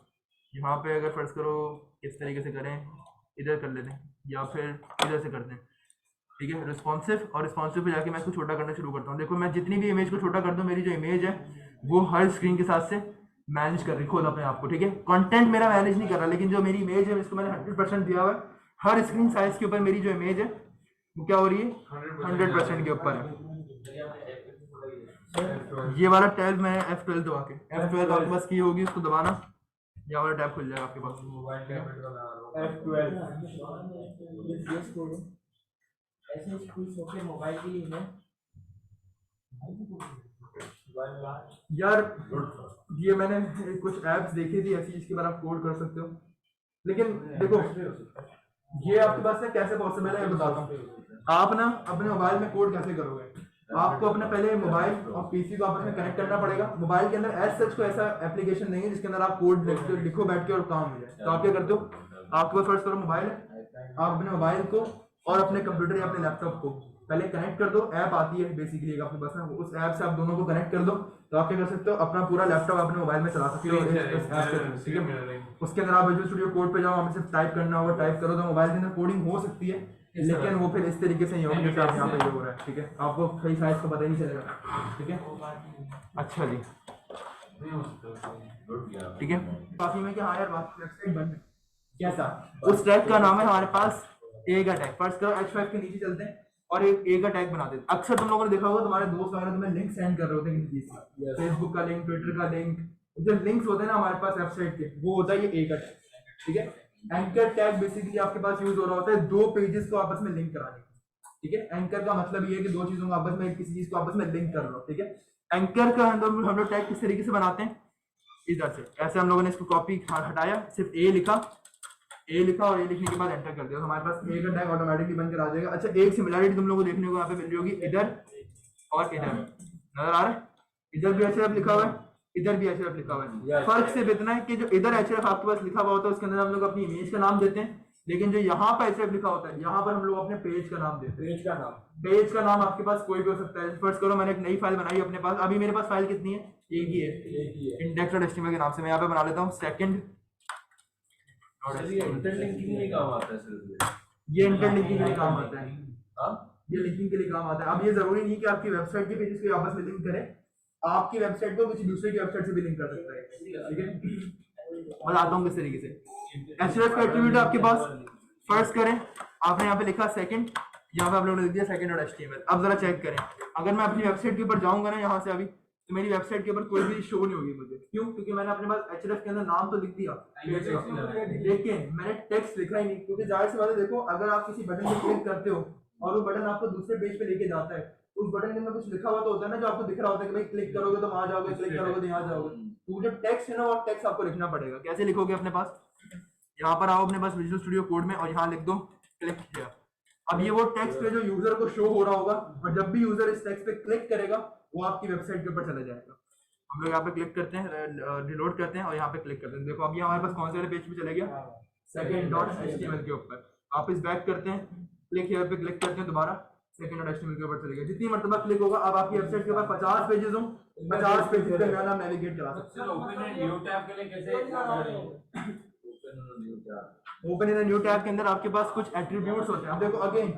यहाँ पे अगर फर्ज करो किस तरीके से करें, इधर कर लेते हैं या फिर इधर से करते हैं, ठीक है। रिस्पॉन्सिव, और रिस्पॉन्सिव पे जाके मैं इसको छोटा करना शुरू करता हूँ। देखो मैं जितनी भी इमेज को छोटा कर दूँ, मेरी जो इमेज है वो हर स्क्रीन के साथ से मैनेज कर रही खुद अपने आप को, ठीक है। कंटेंट मेरा मैनेज नहीं कर रहा, लेकिन जो मेरी इमेज है इसको मैंने 100% दिया हुआ है। हर स्क्रीन साइज के ऊपर मेरी जो इमेज है वो क्या हो रही है, 100% के ऊपर है। ये वाला टैब मैं F12 दबा के, F12 आपके पास की होगी, उसको दबाना, ये वाला टैब खुल जाएगा आपके पास। मोबाइल टैबलेट का नाम F12 ऐसे स्कूल के मोबाइल की है यार। ये मैंने कुछ ऐप्स देखी थी ऐसी, इसके बारे में कोड कर सकते हो, लेकिन देखो ये आपके पास ना कैसे पॉसिबल है ये बताता हूँ। आप ना अपने मोबाइल में कोड कैसे करोगे, आपको अपने पहले मोबाइल और पीसी को आपस में कनेक्ट करना पड़ेगा। मोबाइल के अंदर एज सच को ऐसा एप्लीकेशन नहीं है जिसके अंदर आप कोड लिखो बैठ के और काम हो जाए। तो आप क्या करते हो, आपके पास फर्स्ट करो मोबाइल है, आप अपने मोबाइल को और अपने कंप्यूटर या अपने लैपटॉप को पहले कनेक्ट कर दो। ऐप आती है बेसिकली आपके पास ना, उस ऐप से आप दोनों को कनेक्ट कर दो, तो आप क्या कर सकते हो, अपना पूरा लैपटॉप अपने मोबाइल में चला सकते हो इस ऐप से, ठीक है। उसके अंदर आप विजुअल स्टूडियो कोड पे जाओ, हमें सिर्फ टाइप करना होगा, टाइप करो तो मोबाइल के अंदर कोडिंग हो सकती है, लेकिन वो फिर इस तरीके से नहीं होगी जैसे आप यहाँ पे हो रहा है, ठीक है। आपको सही साइज का पता ही नहीं चलेगा, ठीक है। अच्छा जी, ठीक है। काफी में क्या, हाँ यार वेबसाइट बंद है कैसा, उस टैग का नाम है हमारे पास ए का टैग। फर्स्ट करो H5 के नीचे चलते हैं और एक ए का टैग बना देते हैं। अक्सर तुम लोगों ने देखा होगा तुम्हारे दोस्त वगैरह तुम्हें लिंक सेंड कर रहे होते हैं किसी चीज का, फेसबुक का लिंक, ट्विटर का लिंक, जो लिंक्स होते हैं ना हमारे पास वेबसाइट के, वो होता है ये ए का टैग, ठीक है। एंकर टैग बेसिकली आपके पास यूज हो रहा होता है दो पेजेस को आपस में लिंक कराने, ठीक है। एंकर का मतलब ये है कि दो चीजों को आपस में, किसी चीज को आपस में लिंक कर लो, ठीक है। एंकर का हम लोग टैग किस तरीके से बनाते हैं, इधर से ऐसे हम लोगों ने इसको कॉपी हटाया, सिर्फ ए लिखा और ए लिखने के बाद एंटर कर दिया, तो हमारे पास ए का टैग ऑटोमेटिकली बनकर आ जाएगा। अच्छा एक सिमिलरिटी तुम लोगों को देखने को यहाँ पे मिल रही होगी, इधर और इधर नजर आ रहा है, इधर भी HRF लिखा हुआ है, इधर भी HRF लिखा हुआ है। फर्क सिर्फ इतना है कि जो इधर HRF आपके पास लिखा हुआ होता है उसके अंदर हम लोग अपनी इमेज का नाम देते हैं, लेकिन जो यहाँ पर HRF लिखा होता है यहाँ पर हम लोग अपने पेज का नाम देते हैं। पेज का नाम आपके पास कोई भी हो सकता है। फर्स्ट करो मैंने एक नई फाइल बनाई अपने पास, अभी मेरे पास फाइल कितनी है, एक ही है, index.html के नाम से। मैं यहाँ पे बना लेता हूँ सेकंड, इंटरलिंकिंग नहीं काम आता है सिर्फ ये इंटरलिंकिंग के लिए काम आता है। ये लिंकिंग के लिए काम आता है। अब ये जरूरी नहीं कि आपकी वेबसाइट के पेजेस को आपस में लिंक करें, आपकी वेबसाइट को किसी दूसरे की वेबसाइट से भी लिंक कर सकता है, ठीक है। बताता हूँ किस तरीके से। href का एट्रीब्यूट आपके पास, फर्स्ट करें आपने यहाँ पे लिखा सेकंड, यहाँ पे आप लोगों ने लिख दिया second.html। अब जरा चेक करें, अगर मैं अपनी वेबसाइट के ऊपर जाऊंगा ना यहाँ से अभी, तो मेरी वेबसाइट के ऊपर कोई भी शो नहीं होगी मुझे। क्यों? क्योंकि मैंने अपने पास href के अंदर नाम तो लिख दिया, लेकिन मैंने टेक्स्ट लिखा ही नहीं। क्योंकि जाहिर सी बात है, देखो अगर आप किसी बटन पे क्लिक करते हो और वो बटन आपको दूसरे पेज पे लेके जाता है, उस बटन के अंदर कुछ लिखा हुआ तो होता है ना, जो आपको दिख रहा होता है कि भाई क्लिक करोगे तो वहां जाओगे, क्लिक करोगे तो यहाँ जाओगे। तो जो टेक्स्ट है ना, वो टेक्स्ट आपको लिखना पड़ेगा। कैसे लिखोगे? अपने पास यहाँ पर आओ अपने पास विजुअल स्टूडियो कोड में और यहाँ लिख दो क्लिक हियर। अब ये वो टेक्स्ट है जो यूजर को शो हो रहा होगा, और जब भी यूजर इस टेक्स्ट पे क्लिक करेगा वो आपकी वेबसाइट के ऊपर चला जाएगा। हम लोग यहाँ पे क्लिक करते हैं, रिलोड करते हैं और यहाँ पे क्लिक करते हैं। देखो अभी हमारे पास कौन से वाले पेज पे चला गया? second.html के ऊपर। वापस बैक करते हैं, क्लिक हियर पे क्लिक करते हैं, दोबारा second.html के ऊपर चले गए। जितनी मर्तबा क्लिक होगा, अब आपकी वेबसाइट के ऊपर 50 पेजेस हों, 50 पेजेस पे आप नेविगेट करा सकते हैं। ओपन एंड न्यू टैब के लिए कैसे ओपन इन न्यू टैब के अंदर आपके पास कुछ एट्रीब्यूट्स होते हैं। अब देखो अगेन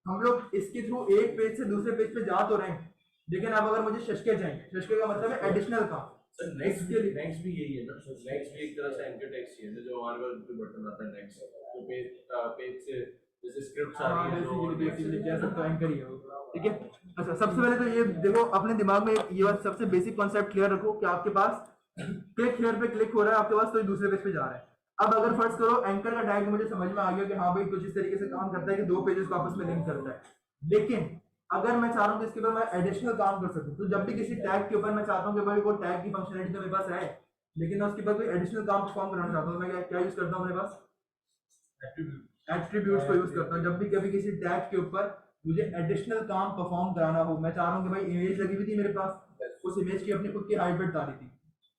हम लोग इसके थ्रू एक पेज से दूसरे पेज पे जा तो रहे हैं, लेकिन अब अगर मुझे शशके चाहिए, शशके का मतलब है एडिशनल काम। सर नेक्स्ट के लिए नेक्स्ट भी यही है ना सर, नेक्स्ट भी एक तरह से एंकर टेक्स्ट ही है जो हमारे पास पे बटन आता है नेक्स्ट, तो पेज से जैसे स्क्रिप्ट्स आ रही है जो बेसिकली कह सकते हो एंकर ही है वो, ठीक है। अच्छा, सबसे पहले तो ये देखो अपने दिमाग में ये सबसे बेसिक कॉन्सेप्ट क्लियर रखो कि आपके पास क्लिक हियर पे क्लिक हो रहा है आपके पास, तो दूसरे पेज पे जा रहा है। अब अगर फर्स्ट करो एंकर का टैग मुझे समझ में आ गया कि हाँ भाई कुछ इस तरीके से काम करता है कि दो पेजेस को आपस में लिंक करता है, लेकिन अगर मैं चाह रहा हूँ कि इसके ऊपर मैं एडिशनल काम कर सकूं, तो जब भी किसी टैग के ऊपर मैं चाहता हूँ कि भाई वो टैग की फंक्शनलिटी तो मेरे पास है, लेकिन मैं उसके ऊपर कोई एडिशनल काम परफॉर्म करना चाहता हूँ, मैं क्या यूज करता हूँ? मेरे पास एट्रीब्यूट्स को यूज करता हूँ। जब भी कभी किसी टैग के ऊपर मुझे एडिशनल काम परफॉर्म कराना हो, मैं चाह रहा हूँ कि भाई इमेज लगी हुई थी मेरे पास, उस इमेज की अपनी खुद की हाइट बिट डाली थी,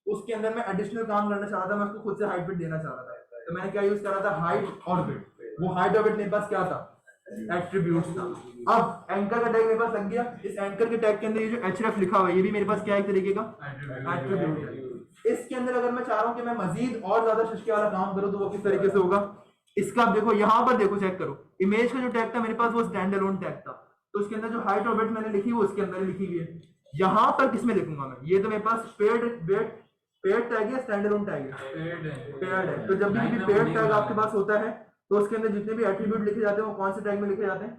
उसके अंदर मैं एडिशनल काम करना चाह रहा था, मैं उसको खुद से हाइट बिट देना चाह रहा था, तो मैंने क्या यूज करा था? हाइट और बिट। वो हाइट और बिट मेरे पास क्या था? एट्रीब्यूट्स था। अब एंकर का टैग मेरे पास लग गया, इस एंकर के टैग के अंदर ये जो href लिखा हुआ है, ये भी मेरे पास क्या है? एक तरीके का एट्रीब्यूट है। इसके अंदर अगर मैं चाह रहा हूँ कि मैं मजीद और ज्यादा शशके वाला काम करूँ, तो वो किस तरीके से होगा? इसका आप देखो, यहाँ पर देखो, चेक करो, इमेज का जो टैग था मेरे पास वो स्टैंड अलोन टैग था, तो उसके अंदर जो हाइट और बिट मैंने लिखी वो उसके अंदर लिखी हुई है। यहाँ पर किसमें लिखूंगा मैं? ये तो मेरे पास पेड टैग है, स्टैंड अलोन टैग है, पेड है। तो जब भी पेड टैग आपके पास होता है, तो उसके अंदर जितने भी एट्रीब्यूट लिखे जाते हैं वो कौन से टैग में लिखे जाते हैं?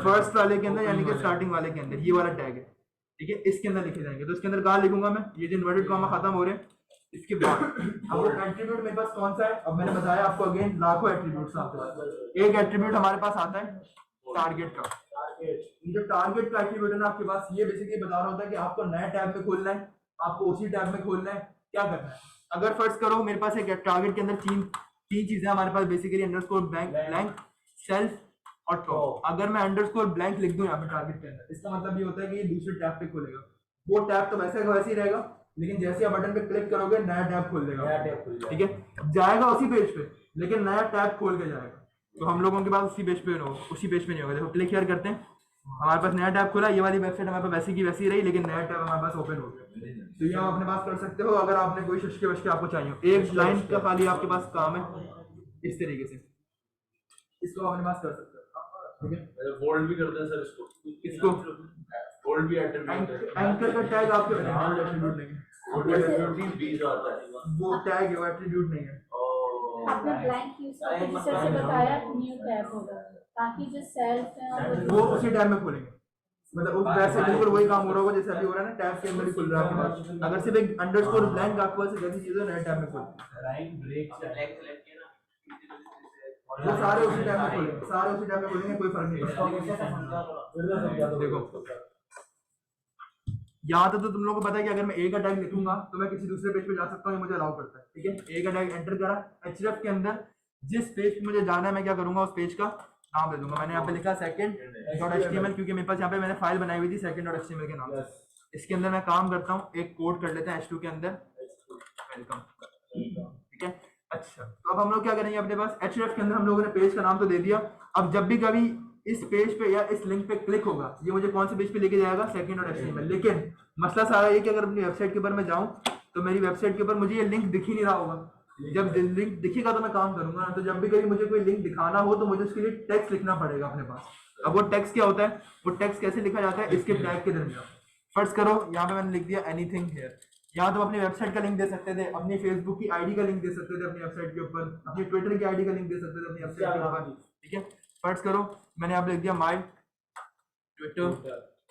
फर्स्ट वाले के अंदर, यानी कि स्टार्टिंग वाले के अंदर, ये वाला टैग है, ठीक है, इसके अंदर लिखे जाएंगे। तो इसके अंदर कहाँ लिखूंगा मैं? ये जो इन्वर्टेड कॉमा खत्म हो रहे हैं इसके बाद। अब वो एट्रीब्यूट मेरे पास कौन सा है? अब मैंने बताया आपको अगेन, लाखों एट्रीब्यूट्स आते हैं। एक एट्रीब्यूट हमारे पास आता है टारगेट का। ये जो टारगेट का एट्रीब्यूट है ना आपके पास, ये बेसिकली बता रहा होता है कि आपको नए टैब में खोलना है, आपको उसी टैब में खोलना है, क्या करना है। अगर फर्स्ट करो मेरे पास एक टारगेट के अंदर तीन चीजें हमारे पास बेसिकली, अंडरस्कोर ब्लैंक, सेल्फ और टॉप। अगर मैं अंडरस्कोर ब्लैंक लिख दूं यहाँ पे टारगेट के अंदर, इसका मतलब ये होता है कि ये दूसरे टैब पे खोलेगा। वो टैब तो वैसे का वैसे ही रहेगा, लेकिन जैसे आप बटन पे क्लिक करोगे नया टैब खोल देगा, ठीक है, जाएगा उसी पेज पे, लेकिन नया टैब खोल के जाएगा। तो हम लोगों के पास उसी पेज पे नहीं होगा। देखो क्लिक हियर करते हैं, हमारे पास नया टैब खुला, ये वाली वेबसाइट हमारे पास वैसी की वैसी रही, लेकिन नया टैब हमारे पास ओपन हो गया। तो ये आप अपने पास कर सकते हो अगर आपने कोई शशके वशके आपको चाहिए, एक लाइन का खाली आपके पास काम है, इस तरीके से इसको अपने पास कर सकते हो, ठीक है। बोल्ड भी करते हैं सर इसको बोल्ड भी एट्रीब्यूट है। एंकर का टैग आपके एट्रीब्यूट नहीं है, एट्रीब्यूट भी आता है, वो टैग है, वो एट्रीब्यूट नहीं है। आपने ब्लैंक यूज करके जिस तरह से बताया न्यू टैब होगा, ताकि जो सेल्फ है वो उसी टैब में खोलेंगे, मतलब उस वैसे बिल्कुल वही काम हो रहा होगा जैसे अभी हो रहा है ना, टैब के अंदर ही खुल रहा है आपके पास। अगर सिर्फ एक अंडरस्कोर ब्लैंक आपके पास जैसी चीज है नए टैब में खोल, राइट ब्रेक सेलेक्ट किया ना, वो सारे उसी टैब में खोलेंगे, सारे उसी टैब में खोलेंगे, कोई फर्क नहीं है। देखो यहाँ तो तुम लोगों को पता है कि अगर मैं ए का टैग लिखूंगा तो मैं किसी दूसरे पेज पे जा सकता हूँ, ये मुझे अलाउ करता है, ठीक है। ए का टैग एंटर करा, href के अंदर जिस पेज पे मुझे जाना है मैं क्या करूंगा, उस पेज का नाम दे दूंगा। मैंने यहाँ पे लिखा second.html, क्योंकि मेरे पास यहाँ पे मैंने फाइल बनाई हुई थी second.html के नाम से। इसके अंदर मैं काम करता हूँ, एक कोड कर लेते हैं h2 के अंदर, वेलकम, ठीक है। अच्छा, तो अब हम लोग क्या करेंगे, अपने पास href के अंदर हम लोगों ने पेज का नाम तो दे दिया। अब जब भी कभी इस पेज पे या इस लिंक पे क्लिक होगा, ये मुझे कौन से पेज पे लेके जाएगा, second.html। लेकिन मसला सारा ये कि अगर अपनी वेबसाइट के ऊपर मैं जाऊं तो मेरी वेबसाइट के ऊपर मुझे ये लिंक दिख ही नहीं रहा होगा। जब लिंक दिखेगा तो मैं काम करूंगा ना, तो जब भी कभी मुझे कोई लिंक दिखाना हो तो मुझे उसके लिए टेक्स्ट लिखना पड़ेगा अपने पास। अब वो टेक्स्ट क्या होता है, वो टेक्स्ट कैसे लिखा जाता है, इसके टैग के दरमियान। फर्ज करो यहाँ पे मैंने लिख दिया एनीथिंग हियर, यहाँ तो अपनी वेबसाइट का लिंक दे सकते थे, अपनी फेसबुक की आईडी का लिंक दे सकते थे अपनी वेबसाइट के ऊपर, अपनी ट्विटर की आईडी का लिंक दे सकते थे अपनी वेबसाइट के ऊपर, ठीक है। फर्ज करो मैंने यहाँ पे लिख दिया माई ट्विटर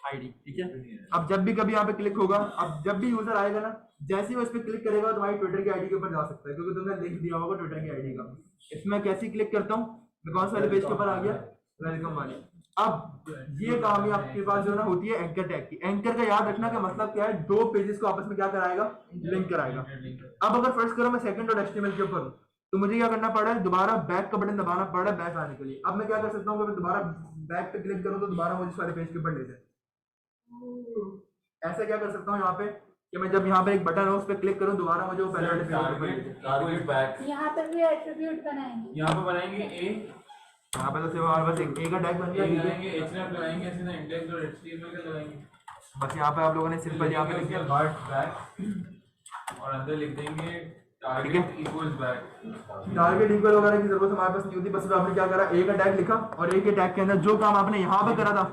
आईडी, ठीक है। अब जब भी कभी यहाँ पे क्लिक होगा, अब जब भी यूजर आएगा ना, जैसे ही वो इस पे क्लिक करेगा तुम्हारी ट्विटर की आईडी के ऊपर जा सकता है, क्योंकि तुमने लिंक दिया होगा ट्विटर की आईडी का। इसमें कैसे क्लिक करता हूँ, मैं कौन सा वाले पेज के ऊपर आ गया, वेलकम वाली। अब ये काम ही आपके पास जो ना होती है एंकर टैग की। एंकर का याद रखना का मतलब क्या है, दो पेजेस को आपस में क्या कराएगा, लिंक कराएगा। अब अगर फर्स्ट करो मैं सेकंड और HTML के ऊपर हूँ, तो मुझे क्या करना पड़ा है, दोबारा बैक का बटन दबाना पड़ा है बैक आने के लिए। अब मैं क्या कर सकता हूँ, अगर मैं दोबारा बैक पे क्लिक करूँ तो दोबारा मुझे इस वाले पेज के ऊपर ले जाए। ऐसा क्या कर सकता हूँ यहाँ पे कि मैं जब यहाँ पे एक बटन है उस पर क्लिक करूँ, दोबारा मुझे वो पहले वाले पेज के ऊपर ले जाए। टारगेट बैक यहाँ पे भी एट्रीब्यूट बनाएंगे, यहाँ पे बनाएंगे ए, यहाँ पे तो सिर्फ और बस एक का टैग बन गया, ठीक है। लगाएंगे href लगाएंगे, ऐसे ना इंडेक्स और html का लगाएंगे, बस यहाँ पे आप लोगों ने सिंपल यहाँ पे लिख दिया बैक और अंदर लिख देंगे target equals back. Target equal वगैरह की जरूरत हमारे पास नहीं होती, बस आपने क्या करा, ए का टैग लिखा और ए के टैग के अंदर जो काम आपने यहाँ पे करा था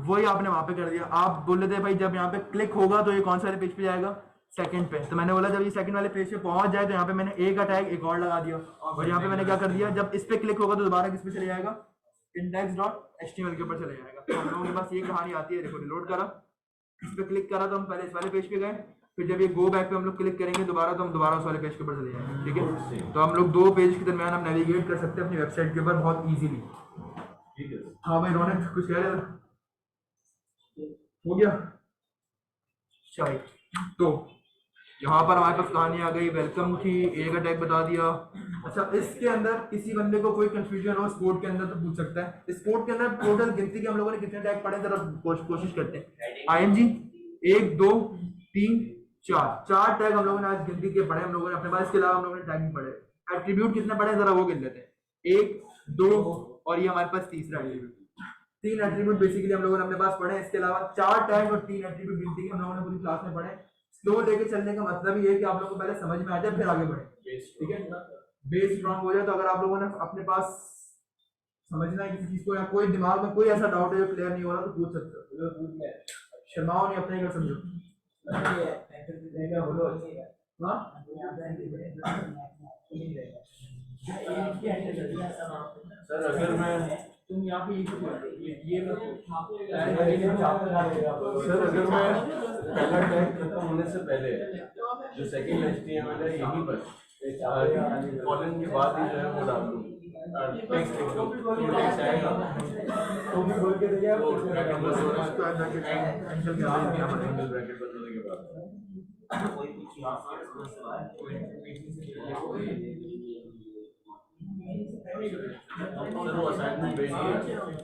वही आपने वहां पे कर दिया। आप बोल रहे थे भाई जब यहाँ पे क्लिक होगा तो ये कौन सा वाले पेज पे जाएगा, सेकंड पे, तो मैंने बोला जब ये सेकंड वाले पेज पे पहुंच जाए तो यहाँ पे मैंने ए का टैग एक और लगा दिया, और यहाँ पे मैंने क्या कर दिया, जब इस पे क्लिक होगा तो दोबारा किस पे चले जाएगा, index.html के ऊपर चले जाएगा। तो हम लोगों के पास ये कहानी आती है, देखो रिलोड करा, इस पे क्लिक करा तो हम पहले इस वाले पेज पे गए, फिर जब ये गो बैक पे हम लोग क्लिक करेंगे दोबारा तो हम दोबारा उस वाले पेज के ऊपर चले जाएंगे, ठीक है। तो हम लोग दो पेज के दरमियान हम नेविगेट कर सकते हैं अपनी वेबसाइट के ऊपर बहुत इजीली। ठीक है। हाँ भाई रौनक कुछ कह रहे थे, हो गया चलिए। तो यहाँ पर हमारे पास कहानी आ गई, वेलकम की, ए का टैग बता दिया। अच्छा इसके अंदर किसी बंदे को कोई कंफ्यूजन हो स्पोर्ट के अंदर तो पूछ सकता है। स्पोर्ट के अंदर टोटल गिनती के हम लोगों ने कितने टैग पढ़े, जरा कोशिश करते हैं। IMG 1 2 3 4 टैग हम लोगों ने आज गिनती के पढ़े हम लोगों ने अपने पास। इसके अलावा हम लोगों ने टैग नहीं पढ़े। एट्रीब्यूट कितने पढ़े जरा वो गिन लेते हैं, 1 2 और ये हमारे पास तीसरा एट्रीब्यूट। 3 एट्रीब्यूट बेसिकली हम लोगों ने अपने पास पढ़े। इसके अलावा 4 टैग और 3 एट्रीब्यूट गिनती के हम लोगों ने पूरी क्लास में पढ़े। स्लो लेके चलने का मतलब ये है कि आप लोगों को पहले समझ में आ जाए फिर आगे बढ़े, ठीक है। बेस स्ट्रांग हो जाए तो अगर आप लोगों ने अपने पास समझना है किसी चीज को या कोई दिमाग में कोई ऐसा डाउट है जो क्लियर नहीं हो रहा तो पूछ सकते हो, शर्माओ नहीं, अपने का समझो। सर अगर मैं तुम यहाँ पे ये सर अगर मैं पहला टैग खत्म होने से पहले जो सेकंड HTML है यहीं पर कॉलन के बाद ही जो है वो डाल दूँ, टेक्स्ट लिख दूँ, तो टेक्स्ट आएगा तो भी बोल के दिया तो ब्रैकेट बंद होने एंगल ब्रैकेट बंद होने के बाद सर वो असाइनमेंट भेज दिया।